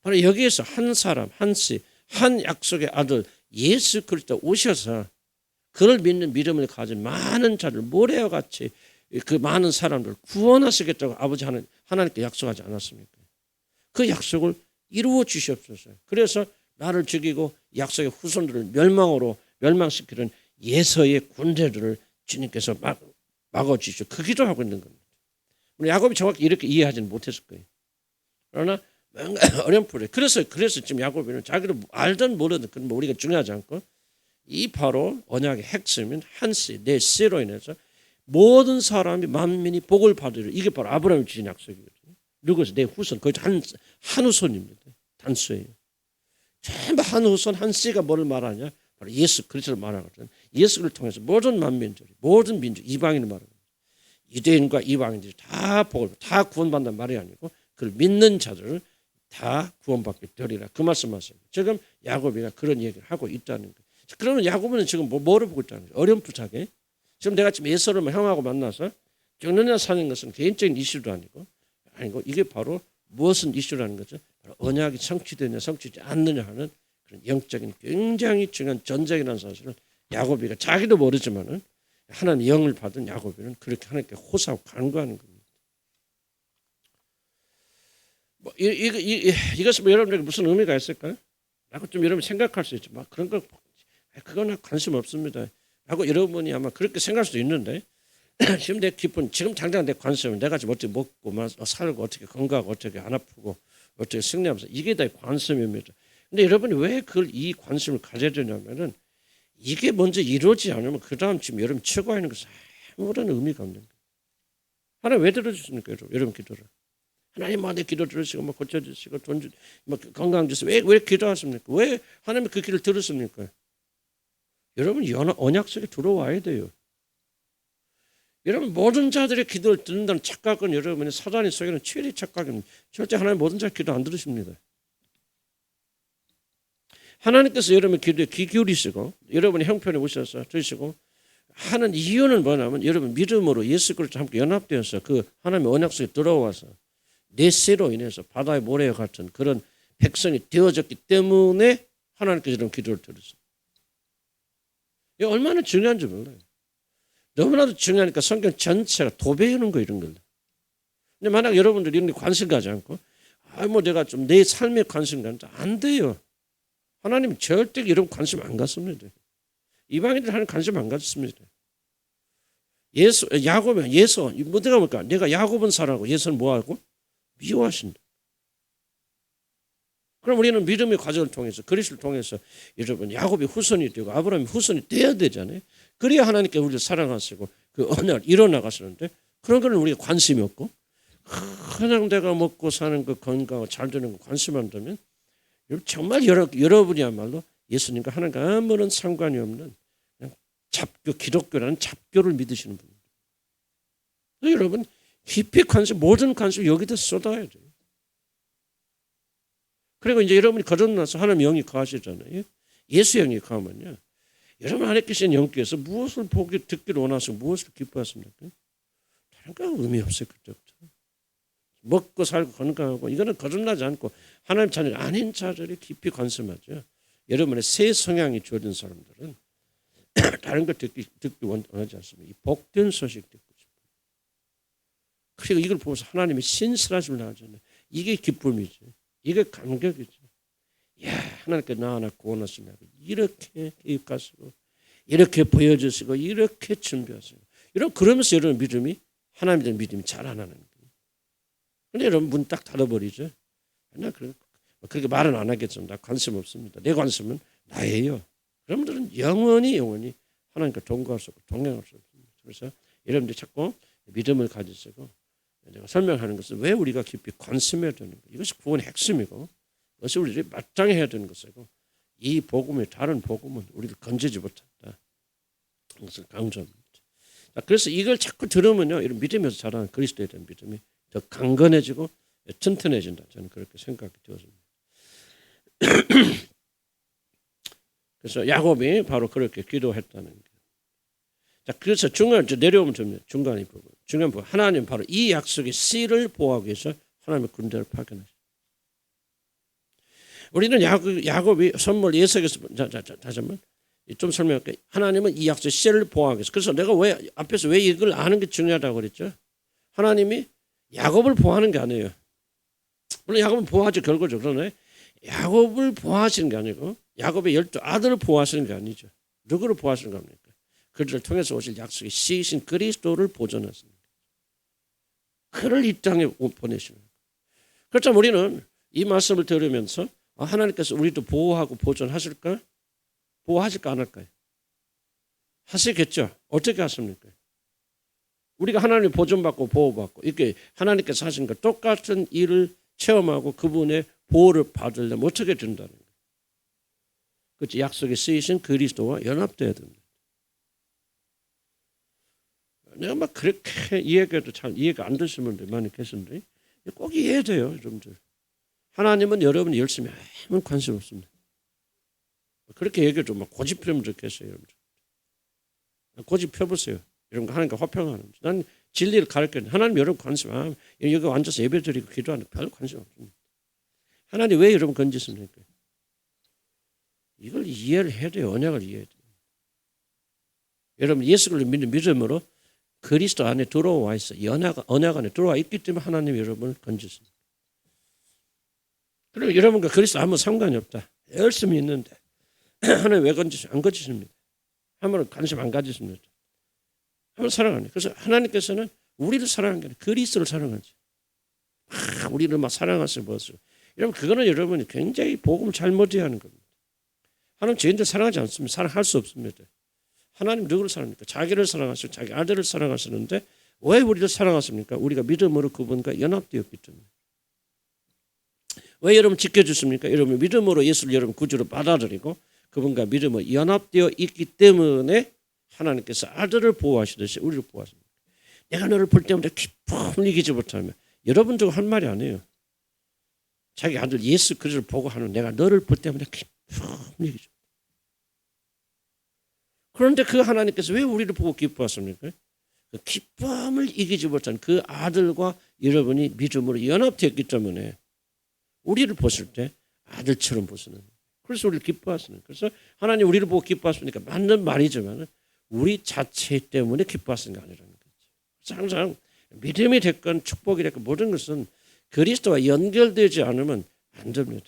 Speaker 1: 바로 여기에서 한 사람 한 씨 한 약속의 아들 예수 그리스도 오셔서 그를 믿는 믿음을 가진 많은 자를 모래와 같이 그 많은 사람들을 구원하시겠다고 아버지 하나님께 약속하지 않았습니까? 그 약속을 이루어 주시옵소서. 그래서 나를 죽이고 약속의 후손들을 멸망시키는 예서의 군대들을 주님께서 막아 주시오. 그 기도하고 있는 겁니다. 야곱이 정확히 이렇게 이해하지는 못했을 거예요. 그러나 뭔가 어렴풋이 그래서 지금 야곱이는 자기를 알든 모르든 그건 뭐 우리가 중요하지 않고 이 바로 언약의 핵심인 한 씨, 내 씨로 인해서 모든 사람이 만민이 복을 받으리라. 이게 바로 아브라함이 주신 약속이거든요. 누구서 내 후손, 거의 한 후손입니다. 단수예요. 전부 한 후손, 한 씨가 뭐를 말하냐? 바로 예수 그리스도를 말하거든. 예수를 통해서 모든 만민들이, 모든 민족, 이방인을 말하거든. 유대인과 이방인들이 다 복을, 다 구원받는 말이 아니고 그를 믿는 자들을 다 구원받게 되리라. 그 말씀하십니다. 지금 야곱이가 그런 얘기를 하고 있다는 거예요. 그러면 야곱은 지금 뭐를 보고 있다는 거예요? 어렴풋하게. 지금 내가 지금 에서를 형하고 만나서 죽느냐 사는 것은 개인적인 이슈도 아니고 이게 바로 무엇은 이슈라는 거죠? 바로 언약이 성취되느냐 성취되지 않느냐 하는 그런 영적인 굉장히 중요한 전쟁이라는 사실을 야곱이가 자기도 모르지만은 하나님의 영을 받은 야곱이는 그렇게 하나님께 호소하고 간구하는 겁니다. 뭐 이것은 뭐 여러분에게 무슨 의미가 있을까요? 라고 좀 여러분 생각할 수 있죠. 막 그런 거 그거는 관심 없습니다. 라고 여러분이 아마 그렇게 생각할 수도 있는데 지금 지금 당장 내 관심은 내가 지금 어떻게 먹고 살고 어떻게 건강하고 어떻게 안 아프고 어떻게 승리하면서 이게 다 관심입니다. 근데 여러분이 왜 이 관심을 가져야 되냐면은 이게 먼저 이루어지지 않으면 그 다음 지금 여러분 추구하는 것은 아무런 의미가 없는 거예요. 하나님 왜 들어주십니까? 여러분 기도를. 하나님 내 기도 들으시고 고쳐주시고 건강 주시고 왜 기도하십니까? 왜 하나님이 그 기도를 들으십니까? 여러분 언약 속에 들어와야 돼요. 여러분 모든 자들의 기도를 듣는다는 착각은 여러분의 사단의 속에는 최대 착각입니다. 절대 하나님 모든 자의 기도 안 들으십니다. 하나님께서 여러분의 기도에 귀 기울이시고 여러분의 형편에 오셔서 들으시고 하는 이유는 뭐냐면 여러분 믿음으로 예수 그리스도와 함께 연합되어서 그 하나님의 언약 속에 들어와서 내 씨로 인해서 바다의 모래와 같은 그런 백성이 되어졌기 때문에 하나님께서 이런 기도를 들으세요. 이게 얼마나 중요한지 몰라요. 너무나도 중요하니까 성경 전체가 도배하는 거 이런 거예요. 근데 만약 여러분들이 이런 데 관심 가지 않고 내가 좀 내 삶에 관심 갖는다 안 돼요. 하나님 절대 여러분 관심 안 갖습니다. 이방인들 하는 관심 안 갖습니다. 야곱은 예수 뭐가 뭘까? 내가 야곱은 사랑하고 예수는 뭐하고? 미워하신다. 그럼 우리는 믿음의 과정을 통해서 그리스도를 통해서 여러분 야곱이 후손이 되고 아브라함이 후손이 되어야 되잖아요. 그래야 하나님께 우리를 사랑하시고 그 언약을 이뤄나가시는데 그런 거는 우리가 관심이 없고 그냥 내가 먹고 사는 거 건강하고 잘 되는 거 관심 안 두면 정말 여러분이야말로 예수님과 하나님과 아무런 상관이 없는 그냥 잡교 기독교라는 잡교를 믿으시는 분입니다. 여러분 깊이 모든 관심 여기다 쏟아야 돼요. 그리고 이제 여러분이 거듭나서 하나님 영이 거하시잖아요. 예수 영이 거하면요. 여러분 안에 계신 영께서 무엇을 듣기를 원하시고 무엇을 기뻐하십니까? 다른 거 의미 없어요. 그때부터. 먹고 살고 건강하고 이거는 거듭나지 않고 하나님 자녀 아닌 자들이 깊이 관심하죠. 여러분의 새 성향이 주어진 사람들은 다른 거 듣기 원하지 않습니다. 이 복된 소식 듣고 싶어요. 그리고 이걸 보면서 하나님의 신실하심을 나오잖아요. 이게 기쁨이죠. 이게 감격이죠. 야, 하나님께 나 하나 구원하시냐고 이렇게 개입하시고 이렇게 보여주시고 이렇게 준비하시고 그러면서 여러분 믿음이 하나님에 대한 믿음이 자라나는 거예요. 근데 여러분 문 딱 닫아버리죠. 나 그렇게 말은 안 하겠습니다. 관심 없습니다. 내 관심은 나예요. 여러분들은 영원히 하나님과 동거할 수 없고 동행할 수 없습니다. 그래서 여러분들이 자꾸 믿음을 가지시고 내가 설명하는 것은 왜 우리가 깊이 관심해야 되는 거 이것이 구원의 핵심이고 이것이 우리들이 마땅해야 되는 것이고 이 복음의 다른 복음은 우리를 건지지 못한다. 그것을 강조합니다. 자, 그래서 이걸 자꾸 들으면요 이런 믿음에서 자라는 그리스도에 대한 믿음이 더 강건해지고 튼튼해진다. 저는 그렇게 생각이 되었습니다. 그래서 야곱이 바로 그렇게 기도했다는 거예요. 자, 그래서 내려오면 좀 중간이 부분. 중요한 부분. 하나님 바로 이 약속의 씨를 보호하기 위해서 하나님의 군대를 파견하셨어요. 우리는 야곱이 선물 예석에서 다시 한번 좀 설명할게요. 하나님은 이 약속의 씨를 보호하기 위해서. 그래서 내가 앞에서 왜 이걸 아는 게 중요하다고 그랬죠? 하나님이 야곱을 보호하는 게 아니에요. 물론 야곱은 보호하죠. 결과적으로. 그러나 야곱을 보호하시는 게 아니고 야곱의 12 아들을 보호하시는 게 아니죠. 누구를 보호하시는 겁니까? 그들을 통해서 오실 약속의 씨이신 그리스도를 보존하십니다. 그를 이 땅에 보내시는 거예요. 그렇다면 우리는 이 말씀을 들으면서 하나님께서 우리도 보호하고 보존하실까? 보호하실까 안 할까요? 하시겠죠. 어떻게 하십니까? 우리가 하나님 보존받고 보호받고 이렇게 하나님께서 하신 것 똑같은 일을 체험하고 그분의 보호를 받으려면 어떻게 된다는 거예요? 그렇지. 약속에 쓰이신 그리스도와 연합돼야 됩니다. 내가 막 그렇게 이해해도 잘 이해가 안 되시는 분들 많이 계신데 꼭 이해돼요. 여러분들. 하나님은 여러분이 열심히 하면 관심 없습니다. 그렇게 얘기해도 막 고집 피우면 좋겠어요. 여러분들. 고집 펴보세요. 이런 거 하나님과 화평하는. 난 진리를 가르쳐요. 하나님 여러분 관심 여기 앉아서 예배드리고 기도하는 별 관심 없습니다. 하나님 왜 여러분 건지십니까? 이걸 이해를 해야 돼요. 언약을 이해해야 돼요. 여러분 예수를 믿는 믿음으로 그리스도 안에 들어와 있어. 언약 안에 들어와 있기 때문에 하나님 여러분을 건지십니다. 그러면 여러분과 그리스도 아무 상관이 없다. 열심히 있는데 하나님 왜 안 건지십니다. 한번은 관심 안 가지십니다. 한번 사랑하네. 그래서 하나님께서는 우리를 사랑한 게 아니라 그리스도를 사랑하지. 우리를 막 사랑하시는 모습. 여러분 그거는 여러분이 굉장히 복음을 잘못 이해하는 겁니다. 하나님 죄인들 사랑하지 않습니다. 사랑할 수 없습니다. 하나님 누구를 사랑합니까? 자기를 사랑하시고 자기 아들을 사랑하시는데 왜 우리를 사랑하십니까? 우리가 믿음으로 그분과 연합되었기 때문에. 왜 여러분 지켜주십니까? 여러분 믿음으로 예수를 여러분 구주로 받아들이고 그분과 믿음으로 연합되어 있기 때문에 하나님께서 아들을 보호하시듯이 우리를 보호하십니다. 내가 너를 볼 때마다 기쁨을 이기지 못하면 여러분도 할 말이 아니에요. 자기 아들 예수 그리스도를 보고 하는 내가 너를 볼 때마다 기쁨을 이기지 못해. 그런데 그 하나님께서 왜 우리를 보고 기뻐하십니까? 그 기쁨을 이기지 못한 그 아들과 여러분이 믿음으로 연합되었기 때문에 우리를 보실 때 아들처럼 보시는. 그래서 우리를 기뻐하시는. 그래서 하나님 우리를 보고 기뻐하시니까 맞는 말이지만 우리 자체 때문에 기뻐하시는 게 아니라는 거죠. 그래서 항상 믿음이 됐건 축복이 됐건 모든 것은 그리스도와 연결되지 않으면 안 됩니다.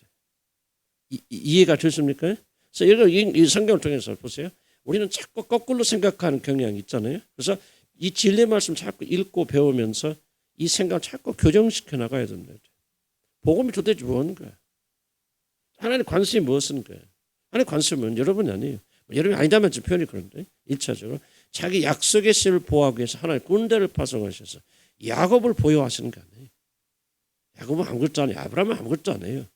Speaker 1: 이해가 되십니까? 그래서 이 성경을 통해서 보세요. 우리는 자꾸 거꾸로 생각하는 경향이 있잖아요. 그래서 이 진리 말씀 자꾸 읽고 배우면서 이 생각을 자꾸 교정시켜 나가야 됩니다. 복음이 도대체 뭐는 거야? 하나님의 관심이 무엇인 거야? 하나님의 관심은 여러분이 아니에요. 여러분이 아니다면 좀 표현이 그런데 1차적으로 자기 약속의 씨를 보호하기 위해서 하나님의 군대를 파송하셔서 야곱을 보유하시는 거 아니에요. 야곱은 아무것도 안 해요. 아브라함은 아무것도 안 해요.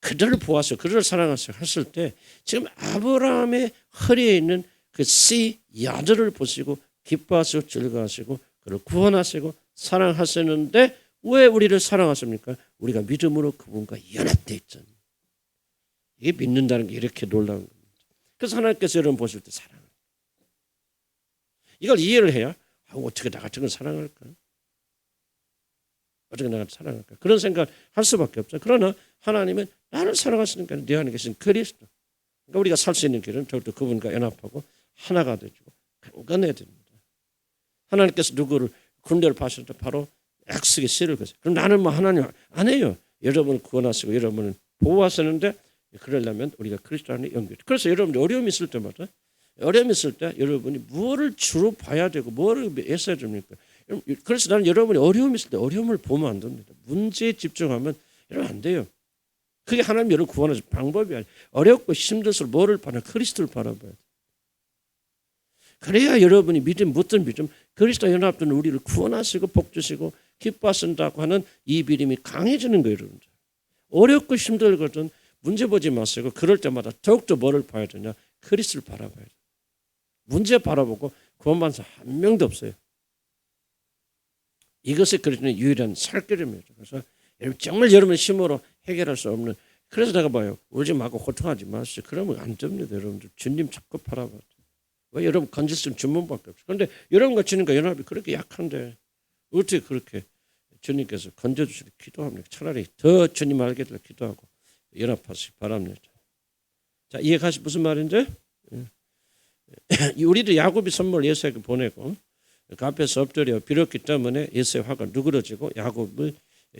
Speaker 1: 그들을 보았어요. 그들을 사랑하세요. 했을 때 지금 아브라함의 허리에 있는 그 씨 야들을 보시고 기뻐하시고 즐거워하시고 그를 구원하시고 사랑하시는데 왜 우리를 사랑하십니까? 우리가 믿음으로 그분과 연합되어 있잖아요. 이게 믿는다는 게 이렇게 놀라운 겁니다. 그래서 하나님께서 여러분 보실 때 사랑합니다. 이걸 이해를 해야 어떻게 나 같은 걸 사랑할까? 어떻게 나 같은 사랑할까? 그런 생각을 할 수밖에 없죠. 그러나 하나님은 나를 사랑하시니까 내 안에 계신 그리스도. 그러니까 우리가 살 수 있는 길은 더욱더 그분과 연합하고 하나가 되고 강건해야 됩니다. 하나님께서 누구를 군대를 파실 때 바로 약속의 씨를 거세요. 그럼 나는 뭐 하나님 안 해요. 여러분을 구원하시고 여러분을 보호하시는데 그러려면 우리가 그리스도 안에 연결. 그래서 여러분들 어려움이 있을 때마다 어려움이 있을 때 여러분이 뭐를 주로 봐야 되고 뭐를 애써야 됩니까? 그래서 나는 여러분이 어려움이 있을 때 어려움을 보면 안 됩니다. 문제에 집중하면 여러분 안 돼요. 그게 하나님 여러분 구원하실 방법이 아니에요. 어렵고 힘들수록 뭐를 바라 그리스도를 바라봐야 돼요. 그래야 여러분이 믿음 묻던 믿음 그리스도 연합된 우리를 구원하시고 복 주시고 기뻐하신다고 하는 이 믿음이 강해지는 거예요. 여러분들. 어렵고 힘들거든 문제 보지 마시고 그럴 때마다 더욱더 뭐를 봐야 되냐 그리스도를 바라봐야 돼요. 문제 바라보고 구원받는 사람 한 명도 없어요. 이것이 그리스도의 유일한 살길입니다. 그래서 정말 여러분의 힘으로 해결할 수 없는 그래서 내가 봐요. 울지 말고 고통하지 마세요. 그러면 안 됩니다. 여러분들 주님 자꾸 바라봐야 돼요. 왜 여러분 건질 수 있는 주문밖에 없어요. 그런데 여러분과 주님과 연합이 그렇게 약한데 어떻게 그렇게 주님께서 건져주시기 기도합니까? 차라리 더 주님 알게 될 기도하고 연합하시기 바랍니다. 자, 이해가시 무슨 말인지? 우리도 야곱이 선물 예수에게 보내고 그 앞에서 엎드려 빌었기 때문에 예수의 화가 누그러지고 야곱을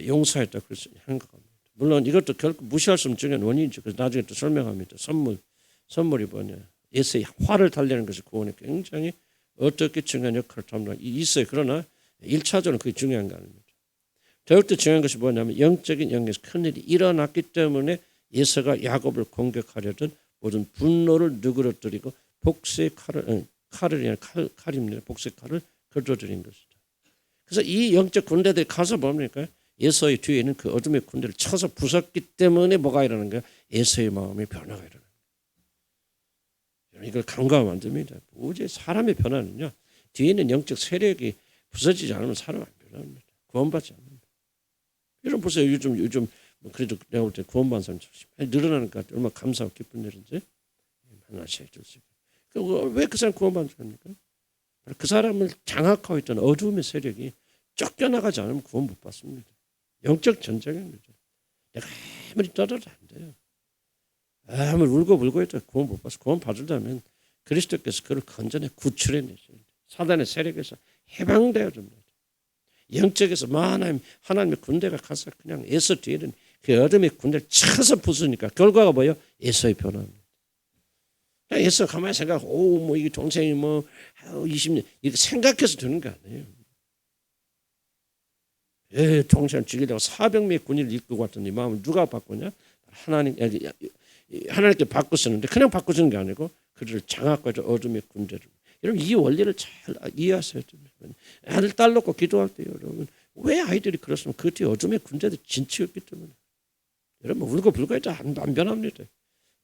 Speaker 1: 용서했다 그래서 한 겁니다. 물론 이것도 결코 무시할 수 없는 중요한 원인이죠. 그래서 나중에 또 설명합니다. 선물이 뭐냐? 예수의 화를 달래는 것이 구원에 굉장히 어떻게 중요한 역할을 담당하고 있어요. 그러나 1차적으로 그게 중요한 거 아닙니다. 더욱더 중요한 것이 뭐냐면 영적인 영역에서 큰일이 일어났기 때문에 예수가 야곱을 공격하려던 모든 분노를 누그러뜨리고 복수의 칼입니다. 복수의 칼을 걷어들인 것이죠. 그래서 이 영적 군대들이 가서 뭡니까? 예수의 뒤에 있는 그 어둠의 군대를 쳐서 부쉈기 때문에 뭐가 일어나는 거야? 예수의 마음의 변화가 일어나는 거예요. 이걸 간과하면 안 됩니다. 오직 사람의 변화는요. 뒤에 있는 영적 세력이 부서지지 않으면 사람 안 변합니다. 구원받지 않습니다. 여러분 보세요. 요즘 그래도 내가 볼 때 구원받는 사람 늘어나는 것 같아요. 얼마나 감사하고 기쁜 일인지 하나씩 해주시고. 왜 그 사람 구원받는 사람입니까? 그 사람을 장악하고 있던 어둠의 세력이 쫓겨나가지 않으면 구원 못 받습니다. 영적 전쟁입니다. 내가 아무리 떠들어도 안 돼요. 아무리 울고 있다 구원 못 받아서 구원 받으려면 그리스도께서 그를 건져내 구출해내셔야 사단의 세력에서 해방되어야 됩니다. 영적에서 하나님의 군대가 가서 그냥 예수 뒤에는 그 어둠의 군대를 쳐서 부수니까 결과가 뭐예요? 예수의 변화입니다. 예수 가만히 생각하고 이게 동생이 20년 이렇게 생각해서 되는 거 아니에요. 동생을 죽이려고 400명의 군인을 이끌고 왔더니 마음을 누가 바꾸냐? 하나님께 바꾸시는데 그냥 바꾸시는 게 아니고 그들을 장악하죠. 어둠의 군대를. 여러분 이 원리를 잘 이해하셔야 됩니다. 아들 딸 놓고 기도할 때 여러분 왜 아이들이 그렇습니까? 그 뒤에 어둠의 군대들이 진치였기 때문에 여러분 울고 불고 해도 안 변합니다.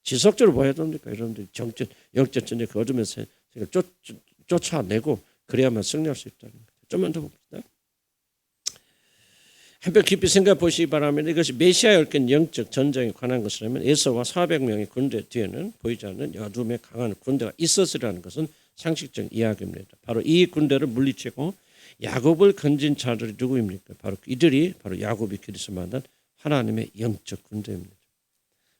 Speaker 1: 지속적으로 봐야 됩니까? 여러분들 영적 전쟁 그 어둠의 세력을 쫓아내고 그래야만 승리할 수 있다는 거죠. 좀만 더 봅시다. 한편 깊이 생각해 보시기 바랍니다. 이것이 메시아에 얽힌 영적 전쟁에 관한 것이라면 에서와 400명의 군대 뒤에는 보이지 않는 어둠의 강한 군대가 있었으라는 것은 상식적 이야기입니다. 바로 이 군대를 물리치고 야곱을 건진 자들이 누구입니까? 바로 이들이 바로 야곱이 그리스도 만난 하나님의 영적 군대입니다.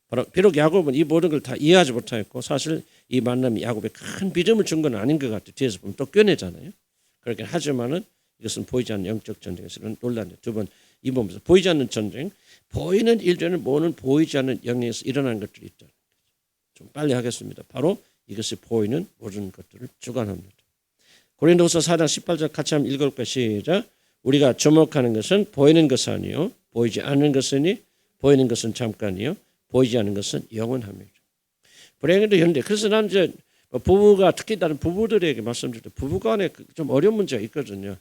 Speaker 1: 바로 비록 야곱은 이 모든 걸 다 이해하지 못하였고 사실 이 만남이 야곱에 큰 믿음을 준 건 아닌 것 같아요. 뒤에서 보면 또 꿰내잖아요. 그렇긴 하지만은 이것은 보이지 않는 영적 전쟁에서는 논란이에요. 두 번 이 보면서 보이지 않는 전쟁, 보이는 일들은 뭐는 보이지 않는 영역에서 일어나는 것들이 있다. 좀 빨리 하겠습니다. 바로 이것이 보이는 모든 것들을 주관합니다. 고린도후서 4장 18절 같이 한번 읽어볼까요? 시작. 우리가 주목하는 것은 보이는 것이 아니요 보이지 않는 것이니 보이는 것은 잠깐이요 보이지 않는 것은 영원함이죠. 불행해도 현대. 그래서 나는 이제 부부가 특히 다른 부부들에게 말씀드릴 때 부부간에 좀 어려운 문제가 있거든요.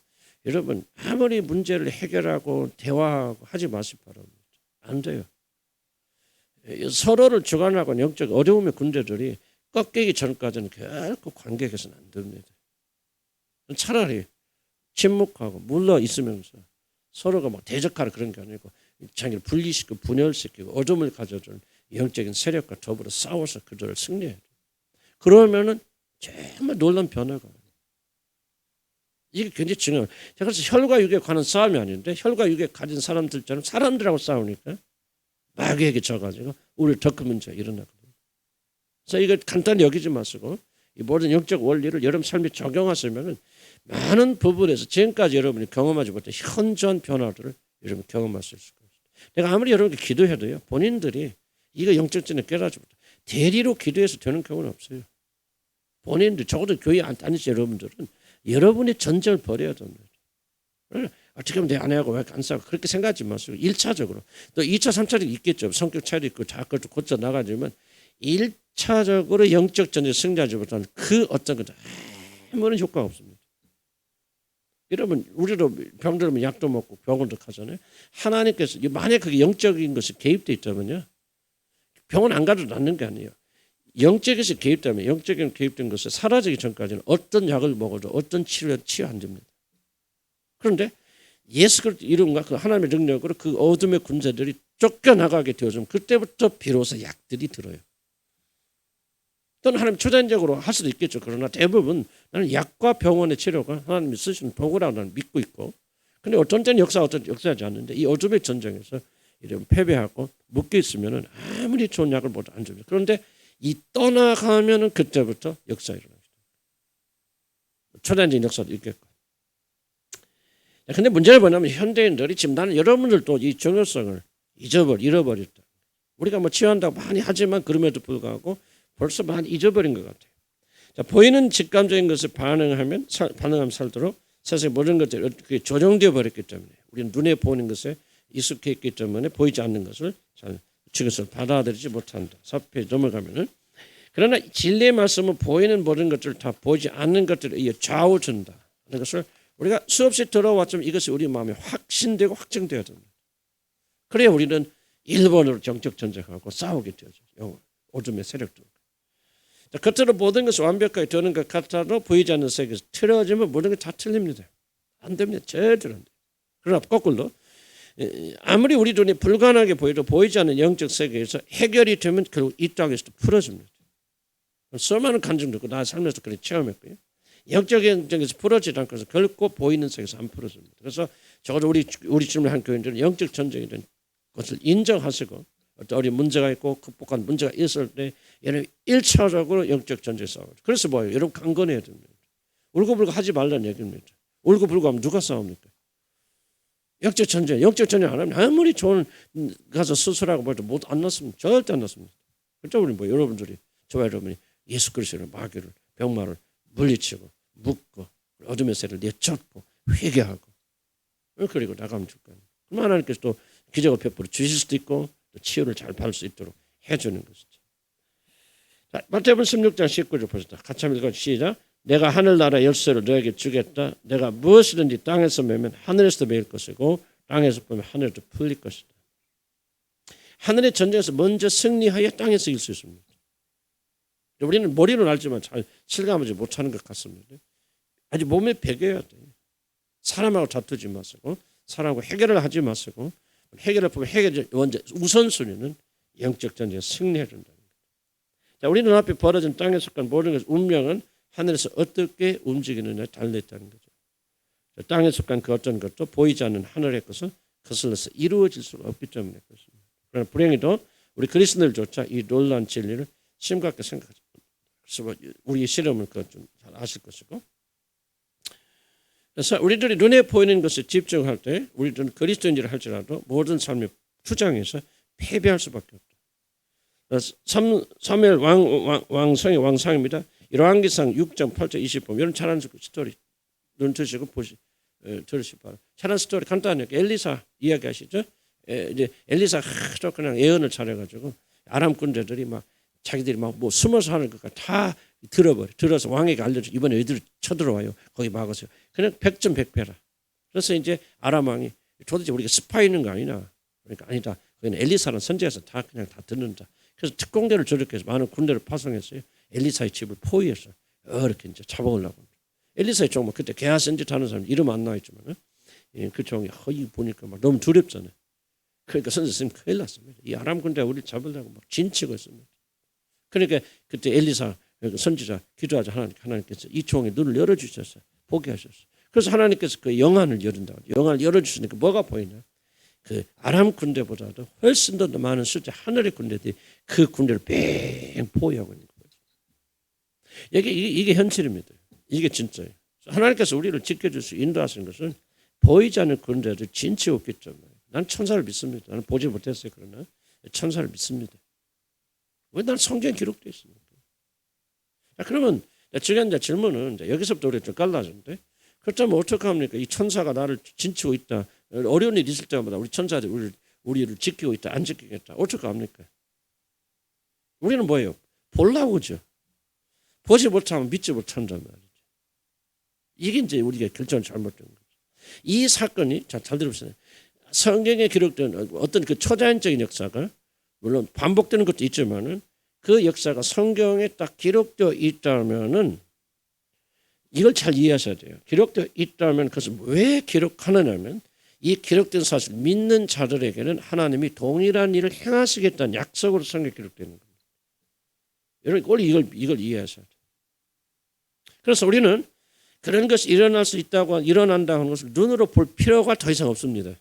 Speaker 1: 여러분 아무리 문제를 해결하고 대화하고 하지 마시기 바랍니다. 안 돼요. 서로를 주관하고 영적 어려움의 군대들이 꺾이기 전까지는 결코 관계 개선 안 됩니다. 차라리 침묵하고 물러 있으면서 서로가 막 대적하는 그런 게 아니고 자기를 분리시키고 분열시키고 어둠을 가져주는 영적인 세력과 더불어 싸워서 그들을 승리해야 돼요. 그러면은 정말 놀라운 변화가 와요. 이게 굉장히 중요해요. 그래서 혈과 육에 관한 싸움이 아닌데 혈과 육에 가진 사람들처럼 사람들하고 싸우니까 마귀에게 져가지고 우리 더 큰 문제가 일어나거든요. 그래서 이거 간단히 여기지 마시고 이 모든 영적 원리를 여러분 삶에 적용하시면은 많은 부분에서 지금까지 여러분이 경험하지 못한 현저한 변화들을 여러분 경험할 수 있을 겁니다. 내가 아무리 여러분께 기도해도요 본인들이 이거 영적전에 깨닫지 못해 대리로 기도해서 되는 경우는 없어요. 본인들 적어도 교회 안 다니신 여러분들은 여러분의 전쟁을 벌여야 됩니다. 어떻게 하면 내 아내하고 왜 안 싸워 그렇게 생각하지 마시고 1차적으로 또 2차 3차도 있겠죠. 성격 차이도 있고 자꾸 고쳐 나가지만 1차적으로 영적 전쟁 승리하지 못하는 그 어떤 것도 아무런 효과가 없습니다. 여러분 우리도 병들면 약도 먹고 병원도 가잖아요. 하나님께서 만약 그게 영적인 것이 개입돼 있다면요 병원 안 가도 낫는 게 아니에요. 영적에서 개입되면 영적인 개입된 것을 사라지기 전까지는 어떤 약을 먹어도 어떤 치료에 치유 안 됩니다. 그런데 예수 그리스도 이름과 그 하나님의 능력으로 그 어둠의 군대들이 쫓겨나가게 되어지면 그때부터 비로소 약들이 들어요. 또는 하나님 초자연적으로 할 수도 있겠죠. 그러나 대부분 나는 약과 병원의 치료가 하나님이 쓰시는 도구라고 나는 믿고 있고 근데 어떤 때는 어떤 역사하지 않는데 이 어둠의 전쟁에서 이런 패배하고 묶여 있으면은 아무리 좋은 약을 먹어도 안 줍니다. 그런데 이 떠나가면은 그때부터 역사 일어납니다. 초자연적인 역사도 있겠고. 근데 문제는 뭐냐면 현대인들이 지금 나는 여러분들도 이 중요성을 잃어버렸다. 우리가 뭐 치유한다고 많이 하지만 그럼에도 불구하고 벌써 많이 잊어버린 것 같아요. 자, 보이는 직감적인 것을 반응하면 살도록 세상의 모든 것들이 조정되어 버렸기 때문에 우리는 눈에 보이는 것에 익숙해 있기 때문에 보이지 않는 것을 잘 그것을 받아들이지 못한다. 4페이지 넘어가면은 그러나 진리의 말씀은 보이는 모든 것들을 다 보이지 않는 것들을 의해 좌우준다. 하는 것을 우리가 수없이 들어왔지만 이것이 우리 마음에 확신되고 확정되어야 됩니다. 그래야 우리는 일본으로 정적 전쟁하고 싸우게 되죠. 어둠의 세력들. 겉으로 모든 것이 완벽하게 되는 것 같아도 보이지 않는 세계에서 틀어지면 모든 게 다 틀립니다. 안 됩니다. 절대로 안 돼요. 그러나 거꾸로 아무리 우리 눈이 불가능하게 보여도 보이지 않는 영적 세계에서 해결이 되면 결국 이 땅에서도 풀어집니다. 수많은 간증도 있고 나 삶에서 그렇게 체험했고요. 영적인 세계에서 풀어지지 않고 결코 보이는 세계에서 안 풀어집니다. 그래서 적어도 우리 주님을 한 교인들은 영적 전쟁이 된 것을 인정하시고 어떤 어린 문제가 있고 극복한 문제가 있을 때 얘는 1차적으로 영적 전쟁에 싸워요. 그래서 뭐예요? 여러분 강건해야 됩니다. 울고불고 하지 말라는 얘기입니다. 울고불고 하면 누가 싸웁니까? 영적 전쟁 안 하면 아무리 좋은 가서 수술하고 뭐도 못 안 났습니다. 절대 안 났습니다. 그렇죠? 우리 뭐 여러분들이 저와 여러분이 예수 그리스도의 마귀를 병마를 물리치고 묶고 어둠의 세를 내쫓고 회개하고 그리고 나가면 줄 거예요. 그럼 하나님께서 또 기적을 베풀어 주실 수도 있고 또 치유를 잘 받을 수 있도록 해주는 것이죠. 자, 마태복음 16장 19절 보시다. 같이 한번 읽어 시작. 내가 하늘나라 열쇠를 너에게 주겠다. 내가 무엇이든지 땅에서 매면 하늘에서도 매일 것이고 땅에서 보면 하늘에도 풀릴 것이다. 하늘의 전쟁에서 먼저 승리하여 땅에서 이길 수 있습니다. 우리는 머리는 알지만 잘 실감하지 못하는 것 같습니다. 아주 몸에 배겨야 돼요. 사람하고 다투지 마시고 사람하고 해결을 하지 마시고 해결을 보면 해결 먼저 우선순위는 영적 전쟁에 승리해야 된다는 거예요. 자, 우리 눈앞에 벌어진 땅에 속한 모든 것 운명은 하늘에서 어떻게 움직이느냐에 달려있다는 거죠. 자, 땅에 속한 그 어떤 것도 보이지 않는 하늘의 것은 거슬러서 이루어질 수가 없기 때문에 그렇습니다. 그러나 불행히도 우리 그리스도인들조차 이 놀라운 진리를 심각하게 생각하죠. 그래서 우리 실험을 그것 좀 잘 아실 것이고. 그래서 우리들이 눈에 보이는 것에 집중할 때 우리들은 그리스도인이라 할지라도 모든 삶의 투장에서 패배할 수밖에 없다. 사무엘 왕성의 왕상입니다. 열왕기상 6장 8절 20번 이런 잘 아는 스토리 눈 드시고 들으시기 바랍니다. 찬란 스토리 간단하게 엘리사 이야기하시죠. 이제 엘리사 하도 그냥 예언을 잘해가지고 아람 군대들이 막 자기들이 막 뭐 숨어서 하는 것까 다 들어서 왕에게 알려주고 이번에 어디로 쳐들어와요. 거기 막으세요. 그냥 100점 100패라. 그래서 이제 아람 왕이 도대체 우리가 스파이 있는 거 아니냐. 그러니까 아니다. 그건 엘리사는 선지자에서 다 그냥 다 듣는다. 그래서 특공대를 저렇게 해서 많은 군대를 파송했어요. 엘리사의 집을 포위해서 이렇게 이제 잡아오려고. 엘리사의 종 뭐 그때 게하선지 하는 사람 이름 안 나와있지만 그 종이 허이 보니까 막 너무 두렵잖아요. 그러니까 선생님 큰일 났습니다. 이 아람 군대가 우리를 잡으려고 막 진치고 있습니다. 그러니까 그때 엘리사 선지자 기도하자 하나님께서 이 종의 눈을 열어주셨어요. 보게 하셨어요. 그래서 하나님께서 그 영안을 열은다고. 영안을 열어주시니까 뭐가 보이냐. 그 아람 군대보다도 훨씬 더 많은 숫자 하늘의 군대들이 그 군대를 뺑 포위하고 있는 거예요. 이게 현실입니다. 이게 진짜예요. 하나님께서 우리를 지켜주시고 인도하시는 것은 보이지 않는 군대를 진치고 있기 때문에 난 천사를 믿습니다. 나는 보지 못했어요. 그러나 천사를 믿습니다. 왜 난 성경에 기록되어 있습니까? 자, 그러면 지금 이제 질문은 이제 여기서부터 우리가 좀 갈라지는데 그렇다면 어떻게 합니까? 이 천사가 나를 진치고 있다. 어려운 일 있을 때마다 우리 천사들이 우리를 지키고 있다. 안 지키겠다. 어떻게 합니까? 우리는 뭐예요? 보려고 오죠. 보지 못하면 믿지 못한단 말이죠. 이게 이제 우리가 결정을 잘못된 거죠. 이 사건이 잘 들어보세요. 성경에 기록된 어떤 그 초자연적인 역사가 물론 반복되는 것도 있지만은 그 역사가 성경에 딱 기록되어 있다면은 이걸 잘 이해하셔야 돼요. 기록되어 있다면 그것을 왜 기록하느냐면 이 기록된 사실 믿는 자들에게는 하나님이 동일한 일을 행하시겠다는 약속으로 성경에 기록되는 겁니다. 여러분 원래 이걸 이해하셔야 돼요. 그래서 우리는 그런 것이 일어날 수 있다고 일어난다고 하는 것을 눈으로 볼 필요가 더 이상 없습니다.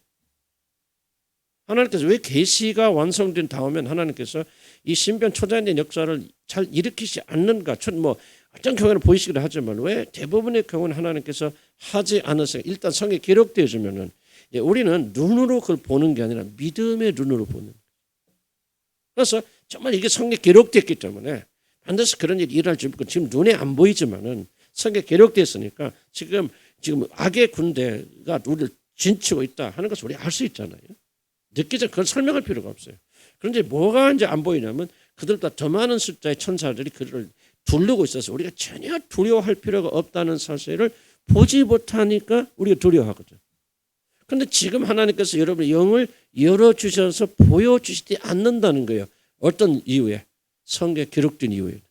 Speaker 1: 하나님께서 왜 계시가 완성된 다음에 하나님께서 이 신비한 초자연된 역사를 잘 일으키지 않는가? 뭐 어떤 경우에는 보이시기도 하지만 왜 대부분의 경우는 하나님께서 하지 않으세요? 일단 성경에 기록되어지면은 우리는 눈으로 그걸 보는 게 아니라 믿음의 눈으로 보는. 그래서 정말 이게 성경에 기록됐기 때문에 반드시 그런 일이 일어날 줄 믿고 지금 눈에 안 보이지만은 성경에 기록됐으니까 지금 악의 군대가 우리를 진치고 있다 하는 것을 우리 알 수 있잖아요. 늦기 전에 그걸 설명할 필요가 없어요. 그런데 뭐가 이제 안 보이냐면 그들보다 더 많은 숫자의 천사들이 그를 두르고 있어서 우리가 전혀 두려워할 필요가 없다는 사실을 보지 못하니까 우리가 두려워하거든. 그런데 지금 하나님께서 여러분의 영을 열어주셔서 보여주시지 않는다는 거예요. 어떤 이유에? 성경에 기록된 이유에.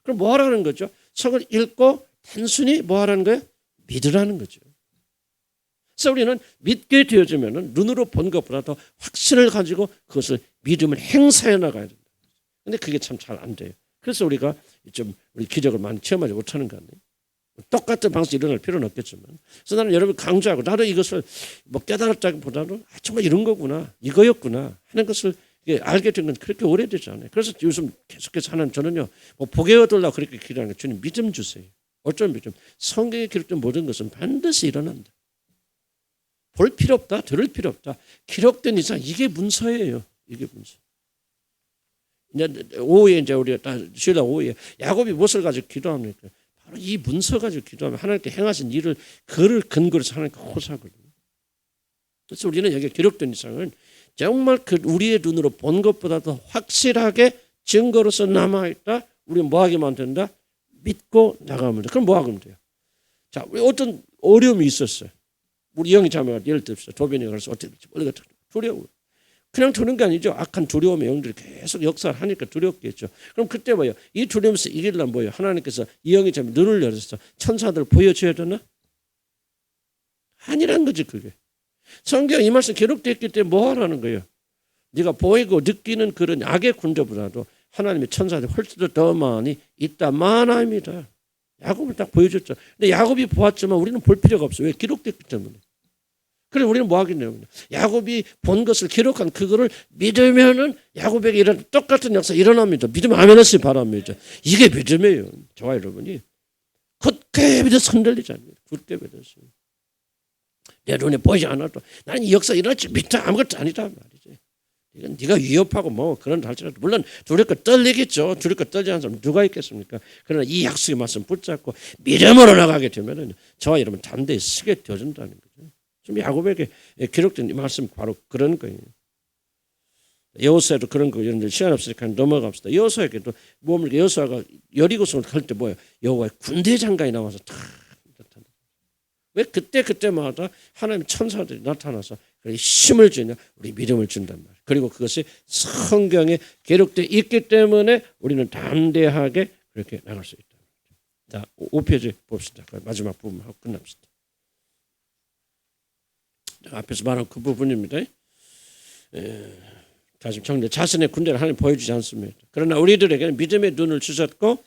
Speaker 1: 그럼 뭐 하라는 거죠? 성을 읽고 단순히 뭐 하라는 거예요? 믿으라는 거죠. 그래서 우리는 믿게 되어지면 눈으로 본 것보다 더 확신을 가지고 그것을 믿음을 행사해 나가야 된다. 그런데 그게 참 잘 안 돼요. 그래서 우리가 우리 기적을 많이 체험하지 못하는 거 아니에요. 똑같은 방식으로 일어날 필요는 없겠지만. 그래서 나는 여러분 강조하고 나도 이것을 뭐 깨달았다기보다는 정말 이런 거구나, 이거였구나 하는 것을 알게 된 건 그렇게 오래되지 않아요. 그래서 요즘 계속해서 하는 저는요, 뭐 보게 얻으려고 그렇게 기도하는 게 주님 믿음 주세요. 어쩜 믿음? 성경에 기록된 모든 것은 반드시 일어난다. 볼 필요 없다, 들을 필요 없다. 기록된 이상 이게 문서예요. 이게 문서. 이제 오후에 이제 우리가 다 쉬다 오후에 야곱이 무엇을 가지고 기도합니까? 바로 이 문서 가지고 기도하면 하나님께 행하신 일을 그를 근거로 해서 하나님께 호소하거든요. 그래서 우리는 여기 기록된 이상은 정말 그 우리의 눈으로 본 것보다도 확실하게 증거로서 남아있다. 우리는 뭐 하기만 된다? 믿고 나가면 돼. 그럼 뭐 하면 돼요? 자, 우리 어떤 어려움이 있었어요. 우리 영이 자매가 예를 들어서 도변이 가서 어떻게 우리가 두려워. 그냥 두는 게 아니죠. 악한 두려움의 영들이 계속 역사를 하니까 두렵겠죠. 그럼 그때 뭐예요? 이 두려움에서 이기려면 뭐예요? 하나님께서 이 영이 자매 눈을 열어서 천사들 보여줘야 되나? 아니란 거지 그게. 성경 이 말씀 기록됐기 때문에 뭐 하라는 거예요? 네가 보이고 느끼는 그런 악의 군대보다도 하나님의 천사들이 훨씬 더 많이 있다. 많아입니다. 야곱을 딱 보여줬죠. 근데 야곱이 보았지만 우리는 볼 필요가 없어요. 왜? 기록됐기 때문에. 그래서 우리는 뭐 하겠냐면 야곱이 본 것을 기록한 그거를 믿으면은 야곱에게 이런 똑같은 역사 일어납니다. 믿으면 아멘 하시기 바랍니다. 이게 믿음이에요. 저와 여러분이 굳게 믿어 손들리지 않습니다. 굳게 믿었어요. 내 눈에 보이지 않아도 나는 이 역사 일어날지 믿다 아무것도 아니다 말이지. 이건 네가 위협하고 뭐 그런 할지라도 물론 두렵고 떨리겠죠. 두렵고 떨지 않은 사람 누가 있겠습니까? 그러나 이 약속의 말씀 붙잡고 믿음으로 나가게 되면은 저와 여러분 단대에 서게 되어준다는 거죠. 지금 야곱에게 기록된 이 말씀 바로 그런 거예요. 여호수아도 그런 거 여러분들 시간 없으니까 넘어갑시다. 여호수아에게도 몸을 여호수아가 여리고성을 갈 때 뭐예요? 여호와의 군대 장관이 나와서 다 나타나. 왜 그때마다 하나님의 천사들이 나타나서 힘을 주냐? 우리 믿음을 준단 말이에요. 그리고 그것이 성경에 기록되어 있기 때문에 우리는 담대하게 그렇게 나갈 수 있다. 자, 5페이지 봅시다. 마지막 부분하고 끝납시다. 앞에서 말한 그 부분입니다. 다시 정리. 자신의 군대를 하나님 보여주지 않습니다. 그러나 우리들에게는 믿음의 눈을 주셨고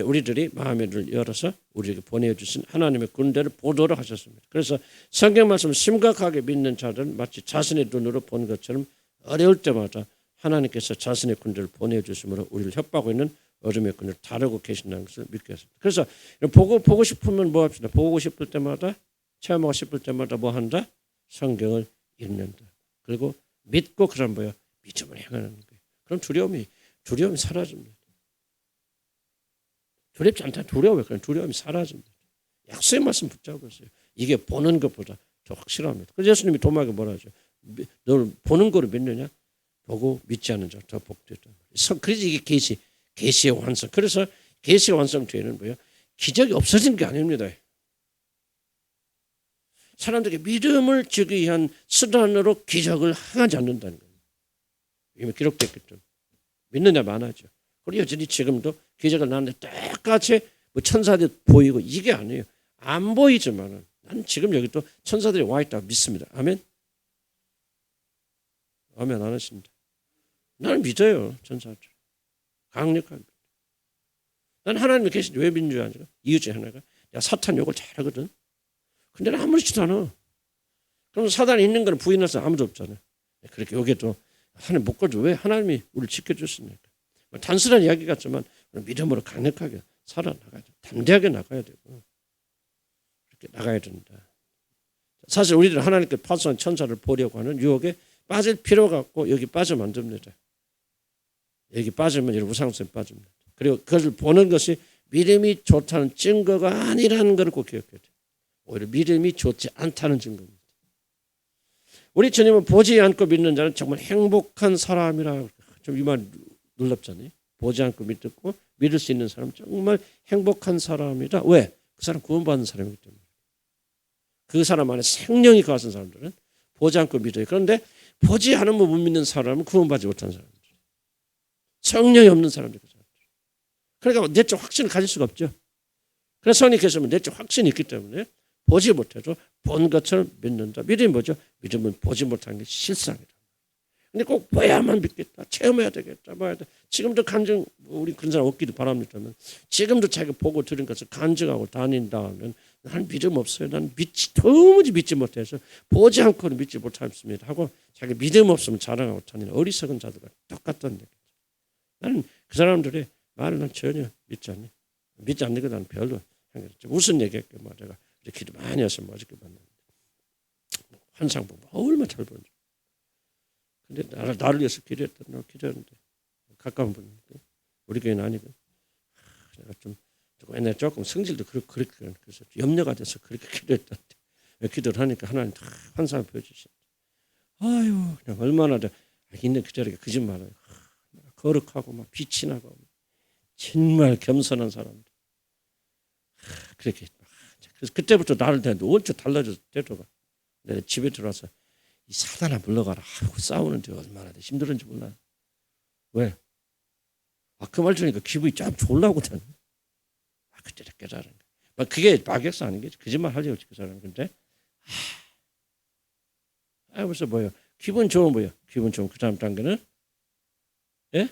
Speaker 1: 우리들이 마음의 눈을 열어서 우리에게 보내주신 하나님의 군대를 보도록 하셨습니다. 그래서 성경 말씀을 심각하게 믿는 자들은 마치 자신의 눈으로 본 것처럼 어려울 때마다 하나님께서 자신의 군대를 보내주심으로 우리를 협박하고 있는 어둠의 군을 다루고 계신다는 것을 믿겠습니다. 그래서 보고 싶으면 뭐 합시다. 보고 싶을 때마다 체험하고 싶을 때마다 뭐 한다? 성경을 읽는다. 그리고 믿고 그런 뭐야? 믿음을 행하는 거예요. 그럼 두려움이 사라집니다. 두렵지 않다. 두려워요. 그럼 두려움이 사라집니다. 약속의 말씀 붙잡고 있어요. 이게 보는 것보다 더 확실합니다. 그래서 예수님이 도마에게 뭐라 하죠? 너를 보는 거로 믿느냐? 보고 믿지 않는 자 더 복됐다. 그래서 이게 계시의 완성. 그래서 계시의 완성 뒤에는 뭐예요? 기적이 없어진 게 아닙니다. 사람들에게 믿음을 주기 위한 수단으로 기적을 행하지 않는다는 거예요. 이미 기록됐기 때문에. 믿느냐 많아죠. 그리고 여전히 지금도 기적을 나는데 똑같이 뭐 천사들이 보이고 이게 아니에요. 안 보이지만은 나는 지금 여기 또 천사들이 와 있다고 믿습니다. 아멘? 아멘 안 하십니다. 나는 믿어요. 천사들. 강력합니다. 나는 하나님이 계신지 왜 믿는 줄 아니까? 이유 중에 하나가 내가 사탄 욕을 잘하거든. 근데 난 아무렇지도 않아. 그럼 사단이 있는 건 부인할 사람 아무도 없잖아요. 그렇게 여기도 하나님 못 걸죠. 왜 하나님이 우리를 지켜줬으니까. 단순한 이야기 같지만 믿음으로 강력하게 살아나가야 돼. 담대하게 나가야 되고 그렇게 나가야 된다. 사실 우리들은 하나님께 파수한 천사를 보려고 하는 유혹에 빠질 필요가 없고 여기 빠지면 안 됩니다. 여기 빠지면 이런 우상성에 빠집니다. 그리고 그것을 보는 것이 믿음이 좋다는 증거가 아니라는 것을 꼭 기억해야 돼요. 오히려 믿음이 좋지 않다는 증거입니다. 우리 주님은 보지 않고 믿는 자는 정말 행복한 사람이라. 좀 이 말 놀랍잖아요. 보지 않고 믿고 믿을 수 있는 사람은 정말 행복한 사람이다. 왜? 그 사람 구원받는 사람이기 때문에. 그 사람 안에 생명이 거하신 사람들은 보지 않고 믿어요. 그런데 보지 않으면 못 믿는 사람은 구원받지 못한 사람들. 성령이 없는 사람들. 그러니까 내적 확신을 가질 수가 없죠. 그래서 성령께서 내적 확신이 있기 때문에 보지 못해도 본 것처럼 믿는다. 믿음이 뭐죠? 믿음은 보지 못하는 게 실상이다. 근데 꼭 봐야만 믿겠다. 체험해야 되겠다. 봐야 돼. 지금도 간증 우리 그런 사람 없기도 바랍니다만 지금도 자기가 보고 들은 것을 간증하고 다닌다면 나는 믿음 없어요. 나는 도무지 믿지 못해서 보지 않고는 믿지 못합니다 하고 자기 믿음 없으면 자랑하고 다니는 어리석은 자들과 똑같다는 얘기죠. 나는 그 사람들의 말을 난 전혀 믿지 않니. 믿지 않는 거 나는 별로. 무슨 얘기할까? 뭐 내가 기도 많이 해서 뭐 어저께 봤는데 환상 보면 얼마나 잘 보는지. 근데 나를 위해서 기도했는데 가까운 분인데 우리 교회는 아니고 내가 좀 옛날에 조금 성질도 그렇게 그래서 염려가 돼서 그렇게 기도했다는데 기도를 하니까 하나님 다 환상을 보여주시는데 아유 그냥 얼마나 있는 그 자리가 거짓말을 거룩하고 막 빛이 나고 정말 겸손한 사람들 그렇게 그래서 그때부터 나를 대하는데 언제 달라져서 태도가 내가 집에 들어와서 이 사단아 물러가라 하고 싸우는데 얼마나 힘들었는지 몰라요. 왜? 그 말 들으니까 기분이 참 좋으려고든. 그때 깨달은 거야. 그게 막역사 아닌 게 거짓말 하려고 그 사람은. 근데 벌써 뭐예요? 기분 좋은 뭐예요? 기분 좋은 그 다음 단계는 예?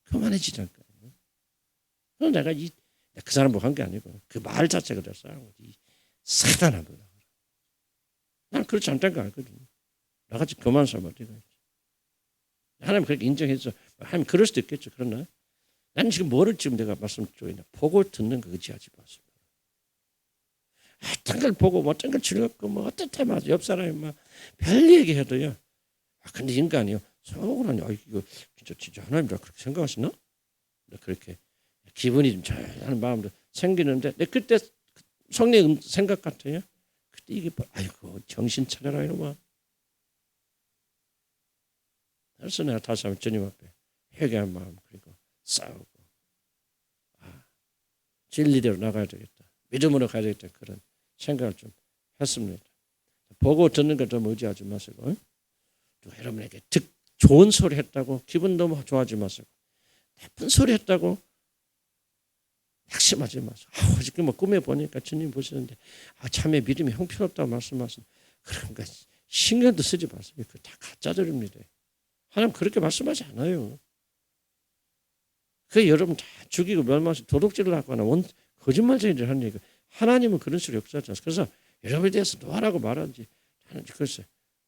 Speaker 1: 그만해지잖아. 그럼 내가 그 사람하고 한 게 아니고 그 말 자체가 더 싸운 거지. 사단아 물러가라. 난 그렇지 않다는 거 알거든요. 나같이 교만한 사람 어디가 있지. 하나님 그렇게 인정해서 하나님 그럴 수도 있겠죠. 그러나 나는 지금 뭐를 지금 내가 말씀드리냐. 보고 듣는 거 의지하지 마세요. 어떤 걸 보고 뭐 어떤 걸 즐겁고 뭐 어떻게 맞아. 옆 사람이 막 별 얘기해도요. 근데 인간이요. 성공을 하니 이거 진짜 하나님이라 그렇게 생각하시나? 그렇게 기분이 좀 잘하는 마음으로 생기는데 그때 성령의 생각 같아요. 그때 이게 아이고 정신 차려라 이놈아. 그래서 내가 다시 한번 주님 앞에 회개한 마음 그리고 싸우고 진리대로 나가야 되겠다. 믿음으로 가야 되겠다. 그런 생각을 좀 했습니다. 보고 듣는 것 좀 의지하지 마시고 또 여러분에게 좋은 소리 했다고 기분 너무 좋아하지 마시고 나쁜 소리 했다고 낙심하지 마시고 어저께 꿈에 보니까 주님 보시는데 참에 믿음이 형편없다고 말씀하시는 그러니까 신경도 쓰지 마세요. 그거 다 가짜들입니다. 하나님 그렇게 말씀하지 않아요. 그 여러분 다 죽이고 멸망해서 도둑질을 하거나 거짓말쟁이를 하는 얘기. 하나님은 그런 식으로 역사하지 않습니다. 그래서 여러분에 대해서 노하라고 말하는지 글쎄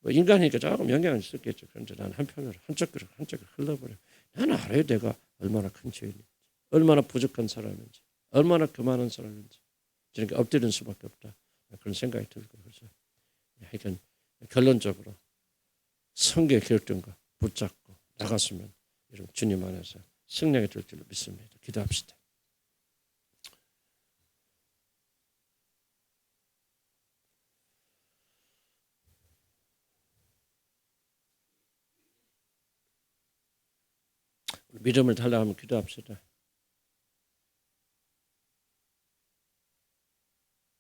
Speaker 1: 인간이니까 조금 영향을 있었겠죠. 그런데 나는 한편으로 한쪽으로 흘러버려. 나는 알아요. 내가 얼마나 큰 죄인인지, 얼마나 부족한 사람인지, 얼마나 교만한 사람인지. 그러니까 엎드리는 수밖에 없다. 그런 생각이 들고 그래서 하여간 결론적으로 성경에 기록된 거 붙잡고 나갔으면 여러분 주님 안에서 승리하게 될 줄로 믿습니다. 기도합시다. 믿음을 달라고 하면 기도합시다.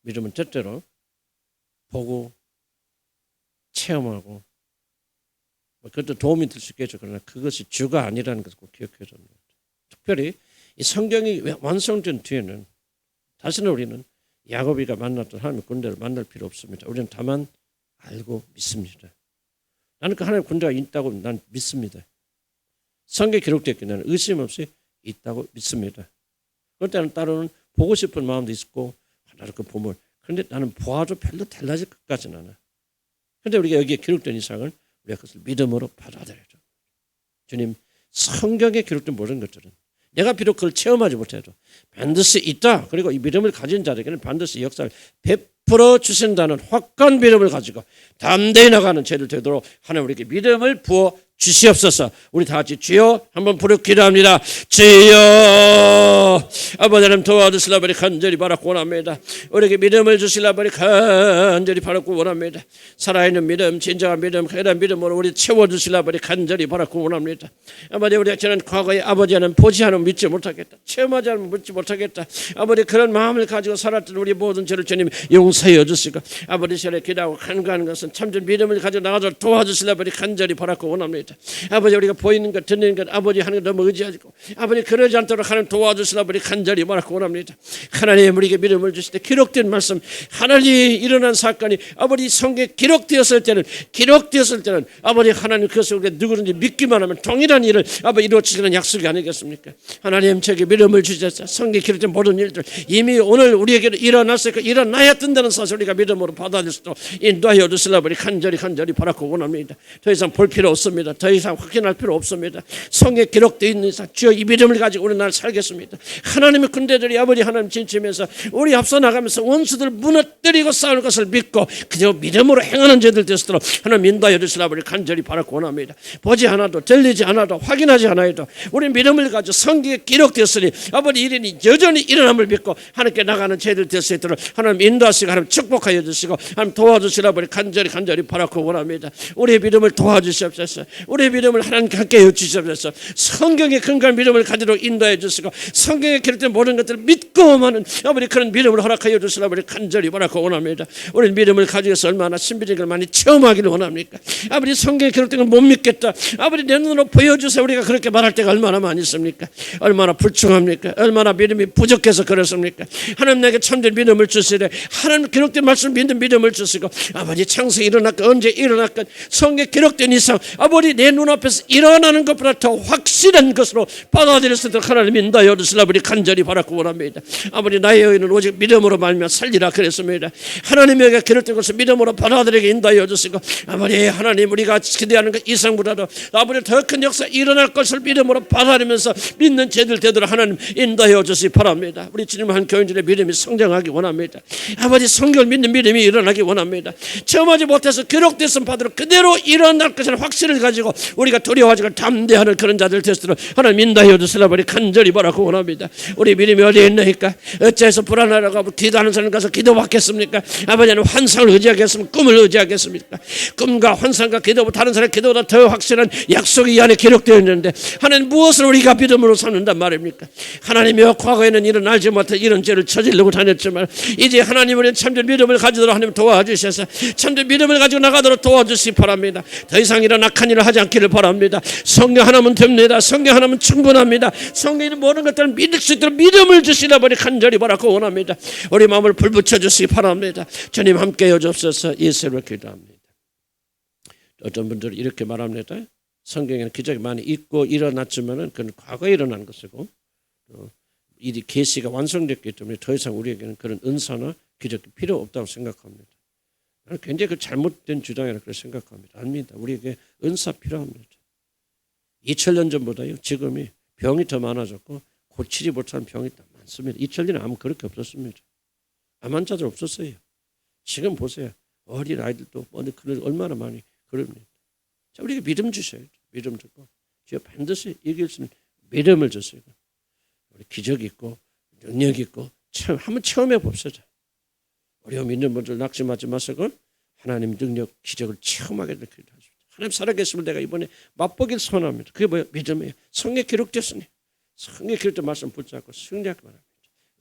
Speaker 1: 믿음은 때때로 보고 체험하고 그것도 도움이 될 수 있겠죠. 그러나 그것이 주가 아니라는 것을 꼭 기억해야 됩니다. 특별히 이 성경이 완성된 뒤에는 다시는 우리는 야곱이가 만났던 하나님의 군대를 만날 필요 없습니다. 우리는 다만 알고 믿습니다. 나는 그 하나님의 군대가 있다고 난 믿습니다. 성경에 기록되었기 때문에 의심 없이 있다고 믿습니다. 그럴 때는 따로는 보고 싶은 마음도 있고 나를 그 보물. 그런데 나는 보아도 별로 달라질 것까지는 않아. 그런데 우리가 여기에 기록된 이상을 우리가 그것을 믿음으로 받아들여야죠. 주님, 성경에 기록된 모든 것들은 내가 비록 그걸 체험하지 못해도 반드시 있다. 그리고 이 믿음을 가진 자에게는 반드시 역사를 베풀어 주신다는 확고한 믿음을 가지고 담대히 나가는 죄를 되도록 하나님 우리에게 믿음을 부어 주시옵소서. 우리 다 같이 주여 한번 부르 기도합니다. 주여 아버지 하나님 도와주시라 버리 간절히 바라고 원합니다. 우리에게 믿음을 주시라 버리 간절히 바라고 원합니다. 살아있는 믿음, 진정한 믿음, 그런 믿음으로 우리 채워주시라 버리 간절히 바라고 원합니다. 아버지 우리가 저는 과거에 아버지 하나님 보지 않으면 믿지 못하겠다. 체험하지 않으면 믿지 못하겠다. 아버지 그런 마음을 가지고 살았던 우리 모든 죄를 주님 용서해 주시고 아버지 시절에 기도하고 간구하는 것은 참된 믿음을 가지고 나가서 도와주시라 버리 간절히 바라고 원합니다. 아버지 우리가 보이는 것 듣는 것 아버지 하는 것 너무 의지하고 아버지 그러지 않도록 하나님 도와주시라 버리 간절히 바라고 원합니다. 하나님 우리에게 믿음을 주실 때 기록된 말씀 하나님이 일어난 사건이 아버지 성경에 기록되었을 때는 아버지 하나님 그것을 우리가 누구든지 믿기만 하면 동일한 일을 아버지 이루어지시는 약속이 아니겠습니까? 하나님 저에게 믿음을 주셔서 성경에 기록된 모든 일들 이미 오늘 우리에게 일어났으니까 일어나야 된다는 사실 우리가 믿음으로 받아들일 수 있도록 인도하여 주시라 버리 간절히 바라고 원합니다. 더 이상 볼 필요 없습니다. 더 이상 확인할 필요 없습니다. 성경에 기록되어 있는 이상 주여 이 믿음을 가지고 우리 날 살겠습니다. 하나님의 군대들이 아버지 하나님 진치면서 우리 앞서 나가면서 원수들을 무너뜨리고 싸울 것을 믿고 그저 믿음으로 행하는 자들 되시도록 하나님 인도하여 주시라 버리 간절히 바라고 원합니다. 보지 않아도 들리지 않아도 확인하지 않아도 우리 믿음을 가지고 성경에 기록되었으니 아버지 일인이 여전히 일어남을 믿고 하나님께 나가는 죄들 될 수 있도록 하나님 인도하시고 하나님 축복하여 주시고 하나님 도와주시라 버리 간절히 바라고 원합니다. 우리의 믿음을 도와주시옵소서. 우리의 믿음을 하나님께 함께 해주시옵소서. 성경에 근거한 믿음을 가지도록 인도해 주시고 성경에 기록된 모든 것들을 믿고만은 아버지 그런 믿음을 허락하여 주시라 버리 간절히 바라고 원합니다. 우리는 믿음을 가지고서 얼마나 신비적인 걸 많이 체험하기를 원합니까? 아버지 성경에 기록된 걸 못 믿겠다. 아버지 내 눈으로 보여주세요. 우리가 그렇게 말할 때가 얼마나 많이 있습니까? 얼마나 불충합니까? 얼마나 믿음이 부족해서 그렇습니까? 하나님 내게 참된 믿음을 주시되 하나님 기록된 말씀 믿는 믿음을 주시고 아버지 창세기 일어났건 언제 일어났건 성경에 기록된 이상 아버지 내 눈앞에서 일어나는 것보다 더 확실한 것으로 받아들일 수 있도록 하나님 인도하여 주시라 버리 간절히 바라고 원합니다. 아버지 나의 의는 오직 믿음으로 말미암아 살리라 그랬습니다. 하나님에게 기록된 것을 믿음으로 받아들이게 인도하여 주시고 아버지 하나님 우리가 기대하는 것 이상보다도 아버지 더 큰 역사 일어날 것을 믿음으로 받아들이면서 믿는 제들 되도록 하나님 인도하여 주시기 바랍니다. 우리 주님 한 교인들의 믿음이 성장하기 원합니다. 아버지 성경을 믿는 믿음이 일어나기 원합니다. 체험하지 못해서 기록됐음 바대로 그대로 일어날 것이라는 확신을 가지고 우리가 두려워하지 담대하는 그런 자들 되시도록 하나님 인도하여 주시라 버리 간절히 바라고 원합니다. 우리 믿음이 어디에 있나이까? 어째서 불안하라고 기도하는 사람 가서 기도받겠습니까? 아버지는 환상을 의지하겠습니까? 꿈을 의지하겠습니까? 꿈과 환상과 기도보다 다른 사람의 기도보다 더 확실한 약속이 이 안에 기록되어 있는데 하나님 무엇을 우리가 믿음으로 삼는단 말입니까? 하나님이여 과거에는 이런 알지 못해 이런 죄를 저지르고 다녔지만 이제 하나님은 참된 믿음을 가지도록 하나님 도와주셔서 참된 믿음을 가지고 나가도록 도와주시기 바랍니다. 더 이상 이런 악한 일을 하지 않기를 바랍니다. 성령 하나면 됩니다. 성령 하나면 충분합니다. 성령은 모든 것들을 믿을 수 있도록 믿음을 주시라 버리 간절히 바라고 원합니다. 우리 마음을 불붙여 주시기 바랍니다. 주님 함께 해주옵소서. 예수로 기도합니다. 어떤 분들은 이렇게 말합니다. 성경에는 기적이 많이 있고 일어났지만은 그건 과거에 일어난 것이고 이 계시가 완성됐기 때문에 더 이상 우리에게는 그런 은사나 기적이 필요 없다고 생각합니다. 나는 굉장히 그 잘못된 주장이라고 그렇게 생각합니다. 아닙니다. 우리에게 은사 필요합니다. 2000년 전보다요 지금이 병이 더 많아졌고 고치지 못하는 병이 더 많습니다. 2000년에 암 그렇게 없었습니다. 암 환자들 없었어요. 지금 보세요. 어린 아이들도 얼마나 많이 그럽니다. 자, 우리가 믿음 주셔야죠. 믿음 듣고 주여 반드시 이길 수 있는 믿음을 주세요. 우리 기적이 있고 능력이 있고 한번 체험해 봅시다. 우리가 믿는 분들 낙심하지 마시고 하나님 능력 기적을 체험하게 될 기도하십시오. 하나님 살아계심을 내가 이번에 맛보길 소원합니다. 그게 뭐예요? 믿음이에요. 성경에 기록됐으니 성경에 기록된 말씀 붙잡고 승리하기 바랍니다.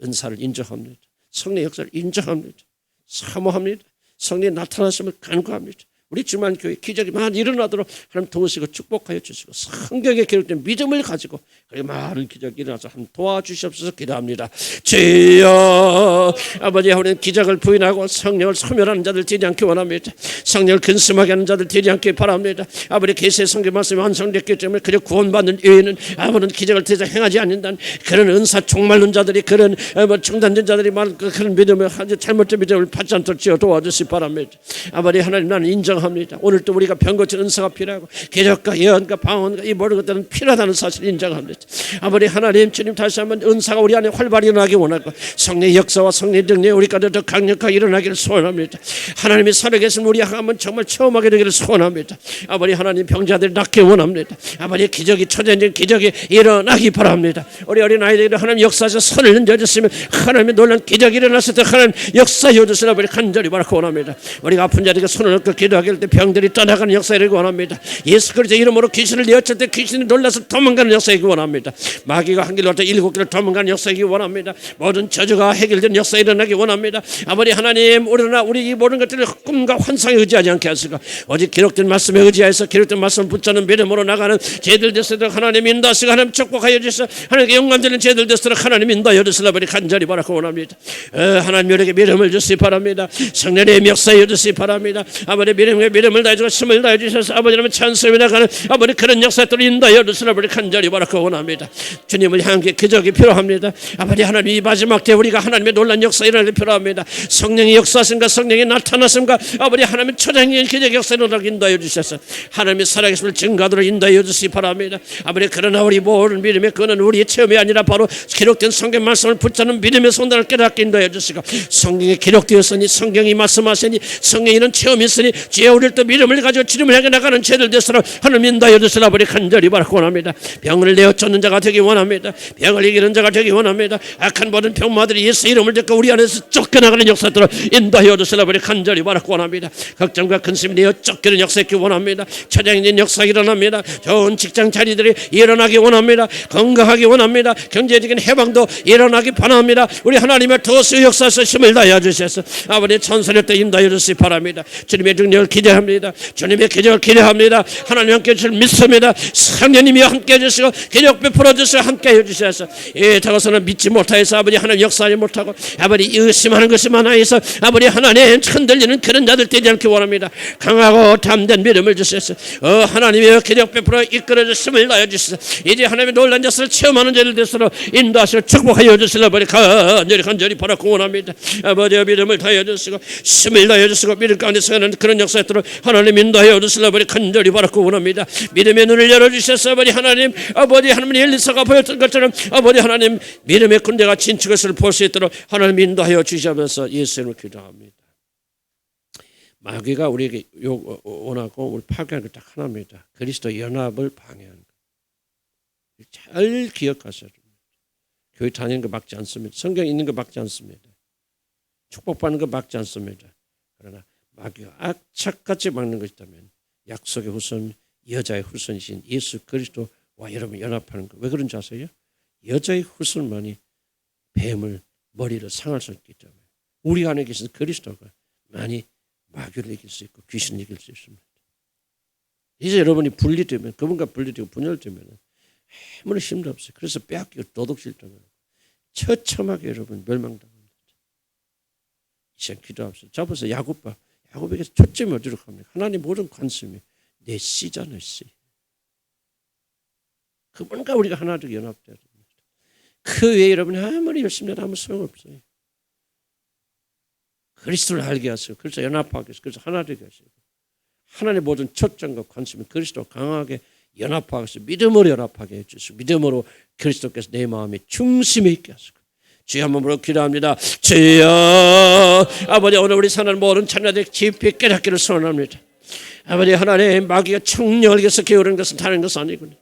Speaker 1: 은사를 인정합니다. 성령의 역사를 인정합니다. 사모합니다. 성령이 나타나심을 간구합니다. 우리 주만 교회 기적이 많이 일어나도록 하나님 도우시고 축복하여 주시고 성경에 기록된 믿음을 가지고 그렇게 많은 기적이 일어나서 하나님 도와주시옵소서 기도합니다. 주여 아버지 우리는 기적을 부인하고 성령을 소멸하는 자들 되지 않기 원합니다. 성령을 근심하게 하는 자들 되지 않기 바랍니다. 아버지 계시의 성경 말씀이 완성됐기 때문에 그저 구원받는 이유는 아무런 기적을 대자 행하지 않는다는 그런 은사 종말론 자들이 그런 중단된 자들이 그런 믿음을 아주 잘못된 믿음을 받지 않도록 지어 도와주시기 바랍니다. 아버지 하나님 나는 인정합니다. 오늘도 우리가 병 고치는 은사가 필요하고 기적과 예언과 방언과 이 모든 것들은 필요하다는 사실을 인정합니다. 아버지 하나님 주님 다시 한번 은사가 우리 안에 활발히 일어나기 원하고 성령의 역사와 성령의 능력이 우리까지 더 강력하게 일어나기를 소원합니다. 하나님이 살아계신 우리 한번 정말 체험하게 되기를 소원합니다. 아버지 하나님 병자들이 낫기 원합니다. 아버지 기적이 초전적인 기적이 일어나기 바랍니다. 우리 어린 아이들이 하나님 역사에서 선을 흔들어주시면 하나님의 놀란 기적이 일어났을 때 하나님 역사해 주시라 아버지 간절히 바라고 원합니다. 우리가 아픈 자들에게 손을 얹고 기도하길 때 병들이 떠나가는 역사를 원합니다. 예수 그리스도 이름으로 귀신을 내어칠 때 귀신이 놀라서 도망가는 역사이기 원합니다. 마귀가 한 길로 또 7길로 도망가는 역사이기 원합니다. 모든 저주가 해결된 역사 일어나기 원합니다. 아버지 하나님 우리 이 모든 것들을 꿈과 환상에 의지하지 않게 하시고 오직 기록된 말씀에 의지해서 기록된 말씀을 붙잡는 믿음으로 나가는 제들 되시도록 하나님 인도하시고 하나님 축복하여 주시고 하나님께 영광 드리는 제들 되시도록 하나님 인도하여 주시라 버리 간절히 바라고 원합니다. 하나님 우리에게 믿음을 주시기 바랍니다. 성령의 역사해 주시기 바랍니다. 아버지 믿음을 다해주고 힘을 다해 주셔서 아버지는 찬송에 나가는 아버지 그런 역사들을 인도하여 주시라 버리 간절히 바라고 원합니다. 주님을 향한 기적이 필요합니다. 아버지 하나님 이 마지막 때 우리가 하나님의 놀란 역사 일어나기 필요합니다. 성령의 역사심과 성령의 나타나심과 아버지 하나님의 초장의 기적 역사를 인도하여 주셔서 하나님의 살아계심을 증거하도록 인도하여 주시기 바랍니다. 아버지 그러나 우리 모든 믿음의 그는 우리의 체험이 아니라 바로 기록된 성경 말씀을 붙잡는 믿음의 손단을 깨닫게 인도하여 주시고 성경에 기록되었으니 성경이 말씀하시니 성경에 이런 체험이 있으니 주여 우리를 또 믿음을 가지고 주님을 향해 나가는 죄들 되시라 하나님 인도하여 주시라 버리 간절히 바라고 원합니다. 병을 내어쫓는 자가 되기 원합니다. 병을 이기는 자가 되기 원합니다. 악한 모든 병마들이 예수 이름을 듣고 우리 안에서 쫓겨나가는 역사들을 인도하여 주시라 버리 간절히 바라고 원합니다. 걱정과 근심이 내어 쫓기는 역사있기 원합니다. 처장인 역사 일어납니다. 좋은 직장 자리들이 일어나기 원합니다. 건강하기 원합니다. 경제적인 해방도 일어나기 바랍니다. 우리 하나님의 도수 역사에서 힘을 다해 주셔서 아버지 천선을 또 인도하여 주시기 바랍니다. 주님의 능력을 기대합니다. 주님의 기적을 기대합니다. 하나님 함께 해주실 믿습니다. 성령님이 함께 해주시고 기적 베풀어 주시고 함께 해주셔서 다가서는 믿지 못하여서 아버지 하나님 역사하지 못하고 아버지 의심하는 것이 많아서 아버지 하나님 흔들리는 그런 자들 되지 않기 원합니다. 강하고 담대한 믿음을 주셔서 하나님의 기적 베풀어 이끌어 주심을 다해 주셔서 이제 하나님의 놀란 역사를 체험하는 자들 되시도록 인도하시고 축복하여 주시라 버리 간절히 바라고 원합니다. 아버지의 믿음을 다해 주시고 힘을 다해 주시고 믿음 가운데 서는 그런 역사에 깨닫도록 하나님 인도하여 주시라 버리 간절히 바라고 원합니다. 믿음의 눈을 열어주셔서 아버지 하나님, 아버지 하나님 엘리사가 보였던 것처럼 아버지 하나님 믿음의 군대가 진축 것을 볼 수 있도록 하나님 인도하여 주시면서 예수님을 기도합니다. 마귀가 우리에게 원하고 우리 파괴하는 것 딱 하나입니다. 그리스도 연합을 방해하는 것. 잘 기억하셔야 됩니다. 교회 다니는 거 막지 않습니다. 성경 있는 거 막지 않습니다. 축복받는 거 막지 않습니다. 그러나 마귀가 악착같이 막는 것이 있다면 약속의 후손, 여자의 후손이신 예수 그리스도와 여러분 연합하는 거. 왜 그런지 아세요? 여자의 후손만이 뱀을 머리를 상할 수 있기 때문에 우리 안에 계신 그리스도가 많이 마귀를 이길 수 있고 귀신을 이길 수 있습니다. 이제 여러분이 분리되면, 그분과 분리되고 분열되면 아무런 힘도 없어요. 그래서 빼앗기고 도둑질당하고 처참하게 여러분 멸망당합니다. 이 시간 기도합시다. 잡아서 야곱과 야곱에게 초점이 어디로 갑니까? 하나님 모든 관심이 내 씨잖아요. 씨. 그분과 우리가 하나로 연합돼야 됩니다. 그 외에 여러분이 아무리 열심히 해도 아무 소용없어요. 그리스도를 알게 하시고 그래서 연합하게 하시고 그래서 하나 되게 하시고 하나님의 모든 초점과 관심이 그리스도 강하게 연합하게 하시고 믿음으로 연합하게 해주시고 믿음으로 그리스도께서 내 마음에 중심에 있게 하시고 주여 한번 부르고 기도합니다. 주여 아버지 오늘 우리 사는 모든 자녀들 깊이 깨닫기를 소원합니다. 아버지 하나님 마귀가 청력을 위해서 게으른 것은 다른 것은 아니군요.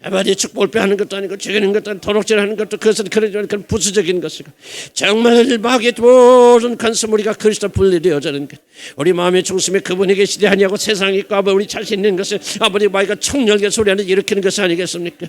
Speaker 1: 아버지 축복을 빼앗는 것도 아니고 죽이는 것도 아니고 도둑질하는 것도 그것은 그런 부수적인 것이고 정말 마귀의 모든 관심 우리가 그리스도 분리되어지는 것 우리 마음의 중심에 그분이 계시지 아니하고 세상이 있고 아버지 우리 자신 있는 것을 아버지 마귀가 청렬게 소리하는 일으키는 것이 아니겠습니까?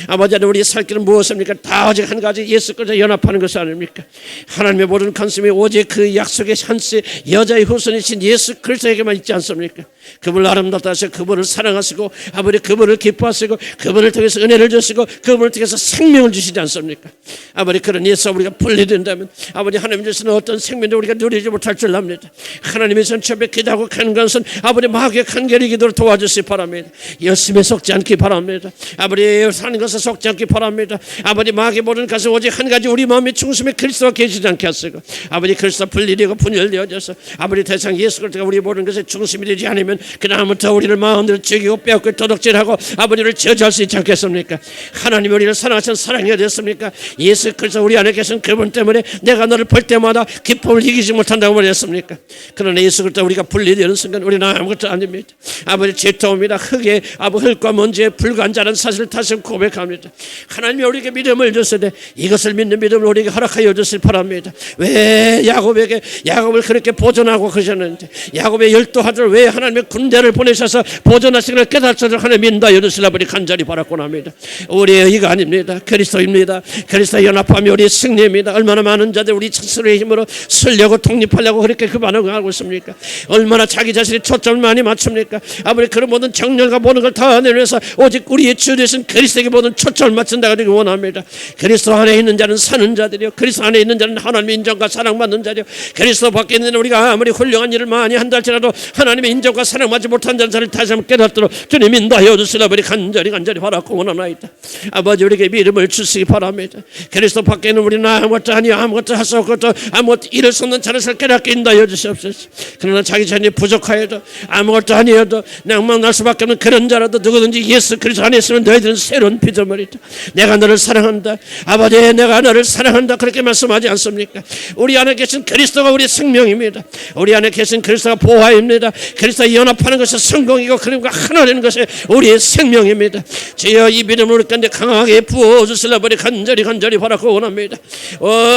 Speaker 1: 아버지 우리 살 길은 무엇입니까? 다 오직 한 가지 예수 그리스도 연합하는 것이 아닙니까? 하나님의 모든 관심이 오직 그 약속의 한시 여자의 후손이신 예수 그리스도에게만 있지 않습니까? 그분을 아름답다 하시고 그분을 사랑하시고 아버지 그분을 기뻐하시고 그분을 통해서 은혜를 주시고 그분을 통해서 생명을 주시지 않습니까? 아버지 그런 예수 우리가 분리된다면 아버지 하나님 주시는 어떤 생명도 우리가 누리지 못할 줄 압니다. 하나님의 선처에 기도하고 가는 것은 아버지 마귀의 간결히 기도를 도와주시기 바랍니다. 열심에 속지 않기 바랍니다. 아버지 사는 것에 속지 않기 바랍니다. 아버지 마귀의 모든 것은 오직 한 가지 우리 마음의 중심에 그리스도가 계시지 않게 하시고 아버지 그리스도 분리되고 분열되어져서 아버지 대상 예수 그리스도가 우리 모든 것의 중심이 되지 않으면 그다음부터 우리를 마음대로 죽이고 빼앗고 도둑질하고 아버지를 저주할 수 있지 않겠습니까? 하나님이 우리를 사랑하신 사랑이 어디였습니까? 예수 그리스도 우리 안에 계신 그분 때문에 내가 너를 볼 때마다 기쁨을 이기지 못한다고 말했습니까? 그러나 예수 그리스도 우리가 분리되는 순간 우리는 아무것도 아닙니다. 아버지 죄토입니다. 흙에 흙과 먼지에 불과한 자는 사실을 다시 고백합니다. 하나님이 우리에게 믿음을 주시되 이것을 믿는 믿음을 우리에게 허락하여 주실 바랍니다. 왜 야곱을 그렇게 보존하고 그러셨는데 야곱의 12아들 왜 하나님의 군대를 보내셔서 보존하시기를 깨닫도록 하나님 인도하여 주시라 버리 간절히 바랐곤 합니다. 우리의 의가 아닙니다. 그리스도입니다. 그리스도 연합하며 우리의 승리입니다. 얼마나 많은 자들 우리 스스로의 힘으로 쓰려고 독립하려고 그렇게 그 반응하고 있습니까? 얼마나 자기 자신이 초점을 많이 맞춥니까? 아버지 그런 모든 정렬과 모든 걸 다 내려서 오직 우리의 주 되신 그리스도에게 모든 초점을 맞춘다고 하기 원합니다. 그리스도 안에 있는 자는 사는 자들이요 그리스도 안에 있는 자는 하나님의 인정과 사랑받는 자들이요 그리스도 밖에 있는 우리가 아무리 훌륭한 일을 많이 한다 할지라도 하나님의 인정과 사랑받지 못한 자를 다시 한번 깨닫도록 주님 인도하여 주시라 버리 간절히 바라고 원하나이다. 아버지 우리에게 믿음을 주시기 바랍니다. 그리스도 밖에는 우리는 아무것도 아니요 아무것도 할 수 없고 아무것도 이룰 수 없는 자를 깨닫게 인도하여 주시옵소서. 그러나 자기 자신이 부족하여도 아무것도 아니어도 낭만날 수밖에 없는 그런 자라도 누구든지 예수 그리스도 안에 있으면 너희들은 새로운 피조물이다. 내가 너를 사랑한다. 아버지 내가 너를 사랑한다. 그렇게 말씀하지 않습니까? 우리 안에 계신 그리스도가 우리의 생명입니다. 우리 안에 계신 그리스도가 보화입니다. 그리스도와 연합하는 것이 성공이고 그림과 하나 되는 것이 우리의 생명입니다. 주여 이 믿음을 우리 가운데 강하게 부어주시라 버리 간절히 바라고 원합니다.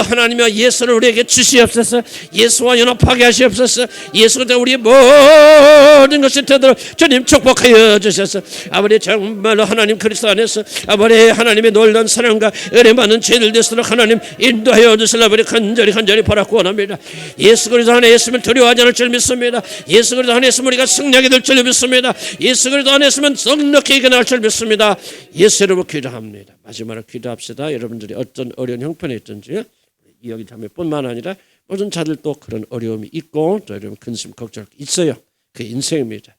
Speaker 1: 하나님이여 예수를 우리에게 주시옵소서. 예수와 연합하게 하시옵소서. 예수가 우리의 모든 것이 되도록 주님 축복하여 주셔서 아버지 정말로 하나님 그리스도 안에서 아버지 하나님의 놀라운 사랑과 은혜 받는 죄를 되도록 하나님 인도하여 주시라 버리 간절히 바라고 원합니다. 예수 그리스도 안에 있으면 두려워하지 않을 줄 믿습니다. 예수 그리스도 안에 있으면 우리가 승리하게 될 줄 믿습니다. 예수 그리스도 안에 있으면 넉넉히 이겨낼 줄 믿습니다. 예수 이름으로 기도합니다. 마지막으로 기도합시다. 여러분들이 어떤 어려운 형편에 있든지 여기 자매뿐만 아니라 모든 자들도 그런 어려움이 있고 또 여러분 근심 걱정 있어요. 그 인생입니다.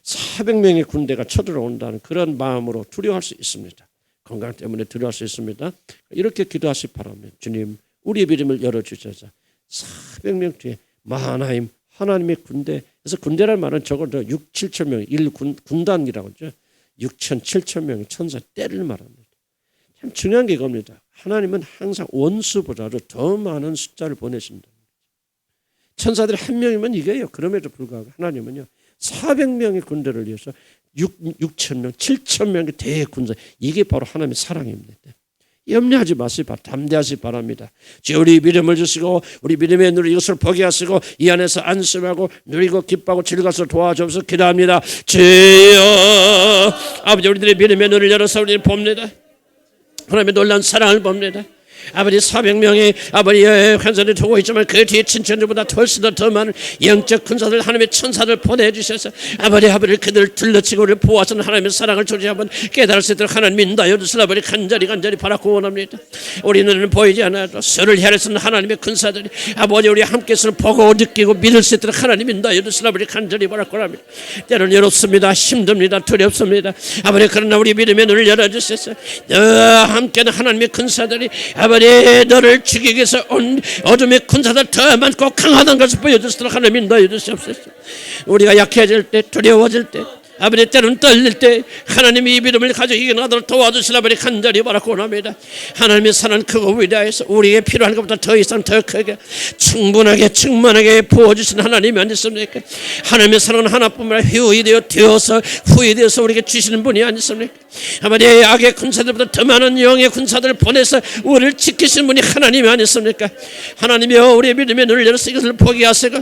Speaker 1: 400명의 군대가 쳐들어온다는 그런 마음으로 두려워할 수 있습니다. 건강 때문에 두려워할 수 있습니다. 이렇게 기도하시 바랍니다. 주님 우리의 믿음을 열어주셔서 400명 뒤에 마하나임 하나님의 군대 그래서 군대란 말은 적어도 6, 7천 명, 군단이라고 하죠. 6천, 7천 명의 천사 때를 말합니다. 참 중요한 게 이겁니다. 하나님은 항상 원수보다도 더 많은 숫자를 보내신다. 천사들이 한 명이면 이겨요. 그럼에도 불구하고 하나님은요 400명의 군대를 위해서 6천 명, 7천 명의 대군사, 이게 바로 하나님의 사랑입니다. 염려하지 마시기 바랍니다. 담대하시기 바랍니다. 주여 우리 믿음을 주시고 우리 믿음의 눈을 이것을 보게 하시고 이 안에서 안심하고 누리고 기뻐하고 즐거워서 도와주옵소서 기도합니다. 주여 아버지 우리들의 믿음의 눈을 열어서 우리는 봅니다. 하나님의 놀라운 사랑을 봅니다. 아버지 400명의 아버지의 환상을 두고 있지만 그 뒤에 친천들보다 훨씬 더 많은 영적 군사들 하나님의 천사들 보내주셔서 아버지를 그들을 둘러치고 우리를 보아서는 하나님의 사랑을 조지 한번 깨달을 수 있도록 하나님 인도하여 주시라 아버지 간절히 바라고 원합니다. 우리 눈에는 보이지 않아도 서를 향해서는 하나님의 군사들이 아버지 우리 함께서 보고 느끼고 믿을 수 있도록 하나님 인도하여 주시라 아버지 간절히 바라고 합니다. 때로는 어렵습니다. 힘듭니다. 두렵습니다. 아버지 그러나 우리 믿음의 눈을 열어주셔서 함께는 하나님의 군사들이 아버지 너를 죽이기 위해서 온 어둠의 군사들 더 많고 강하다는 것을 보여주시도록 하나님 인도해 주시옵소서. 우리가 약해질 때 두려워질 때 아버지 때로는 떨릴 때 하나님이 이 믿음을 가지고 이겨나가도록 도와주시라 아버지 간절히 바라고 원합니다. 하나님의 사랑은 크고 위대해서 우리에게 필요한 것보다 더 이상 더 크게 충분하게 충만하게 부어주신 하나님이 아니십니까? 하나님의 사랑은 하나뿐만 아니라 후회되어서 우리에게 주시는 분이 아니십니까? 아버지 악의 군사들보다 더 많은 영의 군사들을 보내서 우리를 지키시는 분이 하나님이 아니십니까? 하나님이여 우리의 믿음의 눈을 열어서 이것을 보게 하시고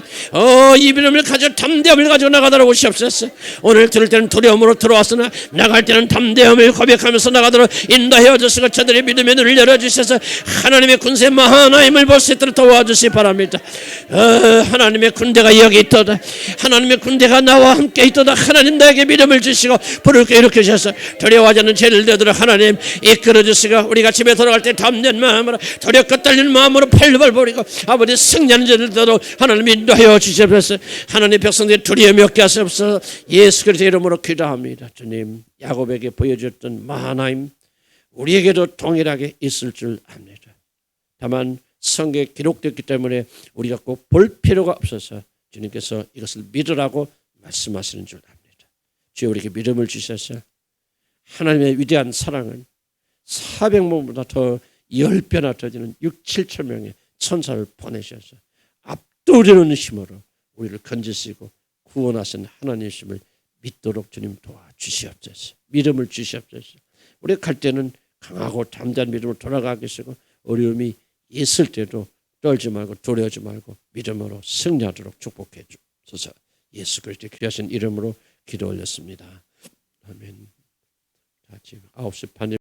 Speaker 1: 이 믿음을 가지고 담대함을 가지고 나가도록 오시옵소서. 오늘 들을 때는 두려움으로 들어왔으나 나갈 때는 담대함을 고백하면서 나가도록 인도하여 주시고 저들의 믿음의 눈을 열어주셔서 하나님의 군세 마하나임을 볼 수 있도록 도와주시기 바랍니다. 하나님의 군대가 여기 있도다. 하나님의 군대가 나와 함께 있도다. 하나님 나에게 믿음을 주시고 불을 일으켜 주셔서 두려워하지 않는 죄를 되도록 하나님 이끌어 주시고 우리가 집에 돌아갈 때 담대한 마음으로 두렵고 떨리는 마음으로 팔벌 버리고 아버지 승리하는 죄를 되도록 하나님 인도하여 주시옵소서. 하나님 백성들의 두려움이 없게 하시옵소서. 예수 그리스도의 이름으로 기도합니다. 주님 야곱에게 보여주셨던 하나님 우리에게도 동일하게 있을 줄 압니다. 다만 성경에 기록되었기 때문에 우리가 꼭 볼 필요가 없어서 주님께서 이것을 믿으라고 말씀하시는 줄 압니다. 주여 우리에게 믿음을 주셔서 하나님의 위대한 사랑은 400명보다 더 10배나 더 되는 6, 7천 명의 천사를 보내셔서 압도되는 힘으로 우리를 건지시고 구원하신 하나님이심을 믿도록 주님 도와주시옵소서. 믿음을 주시옵소서. 우리가 갈 때는 강하고 담대한 믿음으로 돌아가게 하시고 어려움이 있을 때도 떨지 말고 두려워하지 말고 믿음으로 승리하도록 축복해 주소서. 예수 그리스도의 귀하신 이름으로 기도 올렸습니다. 아멘. 지금 9시 반에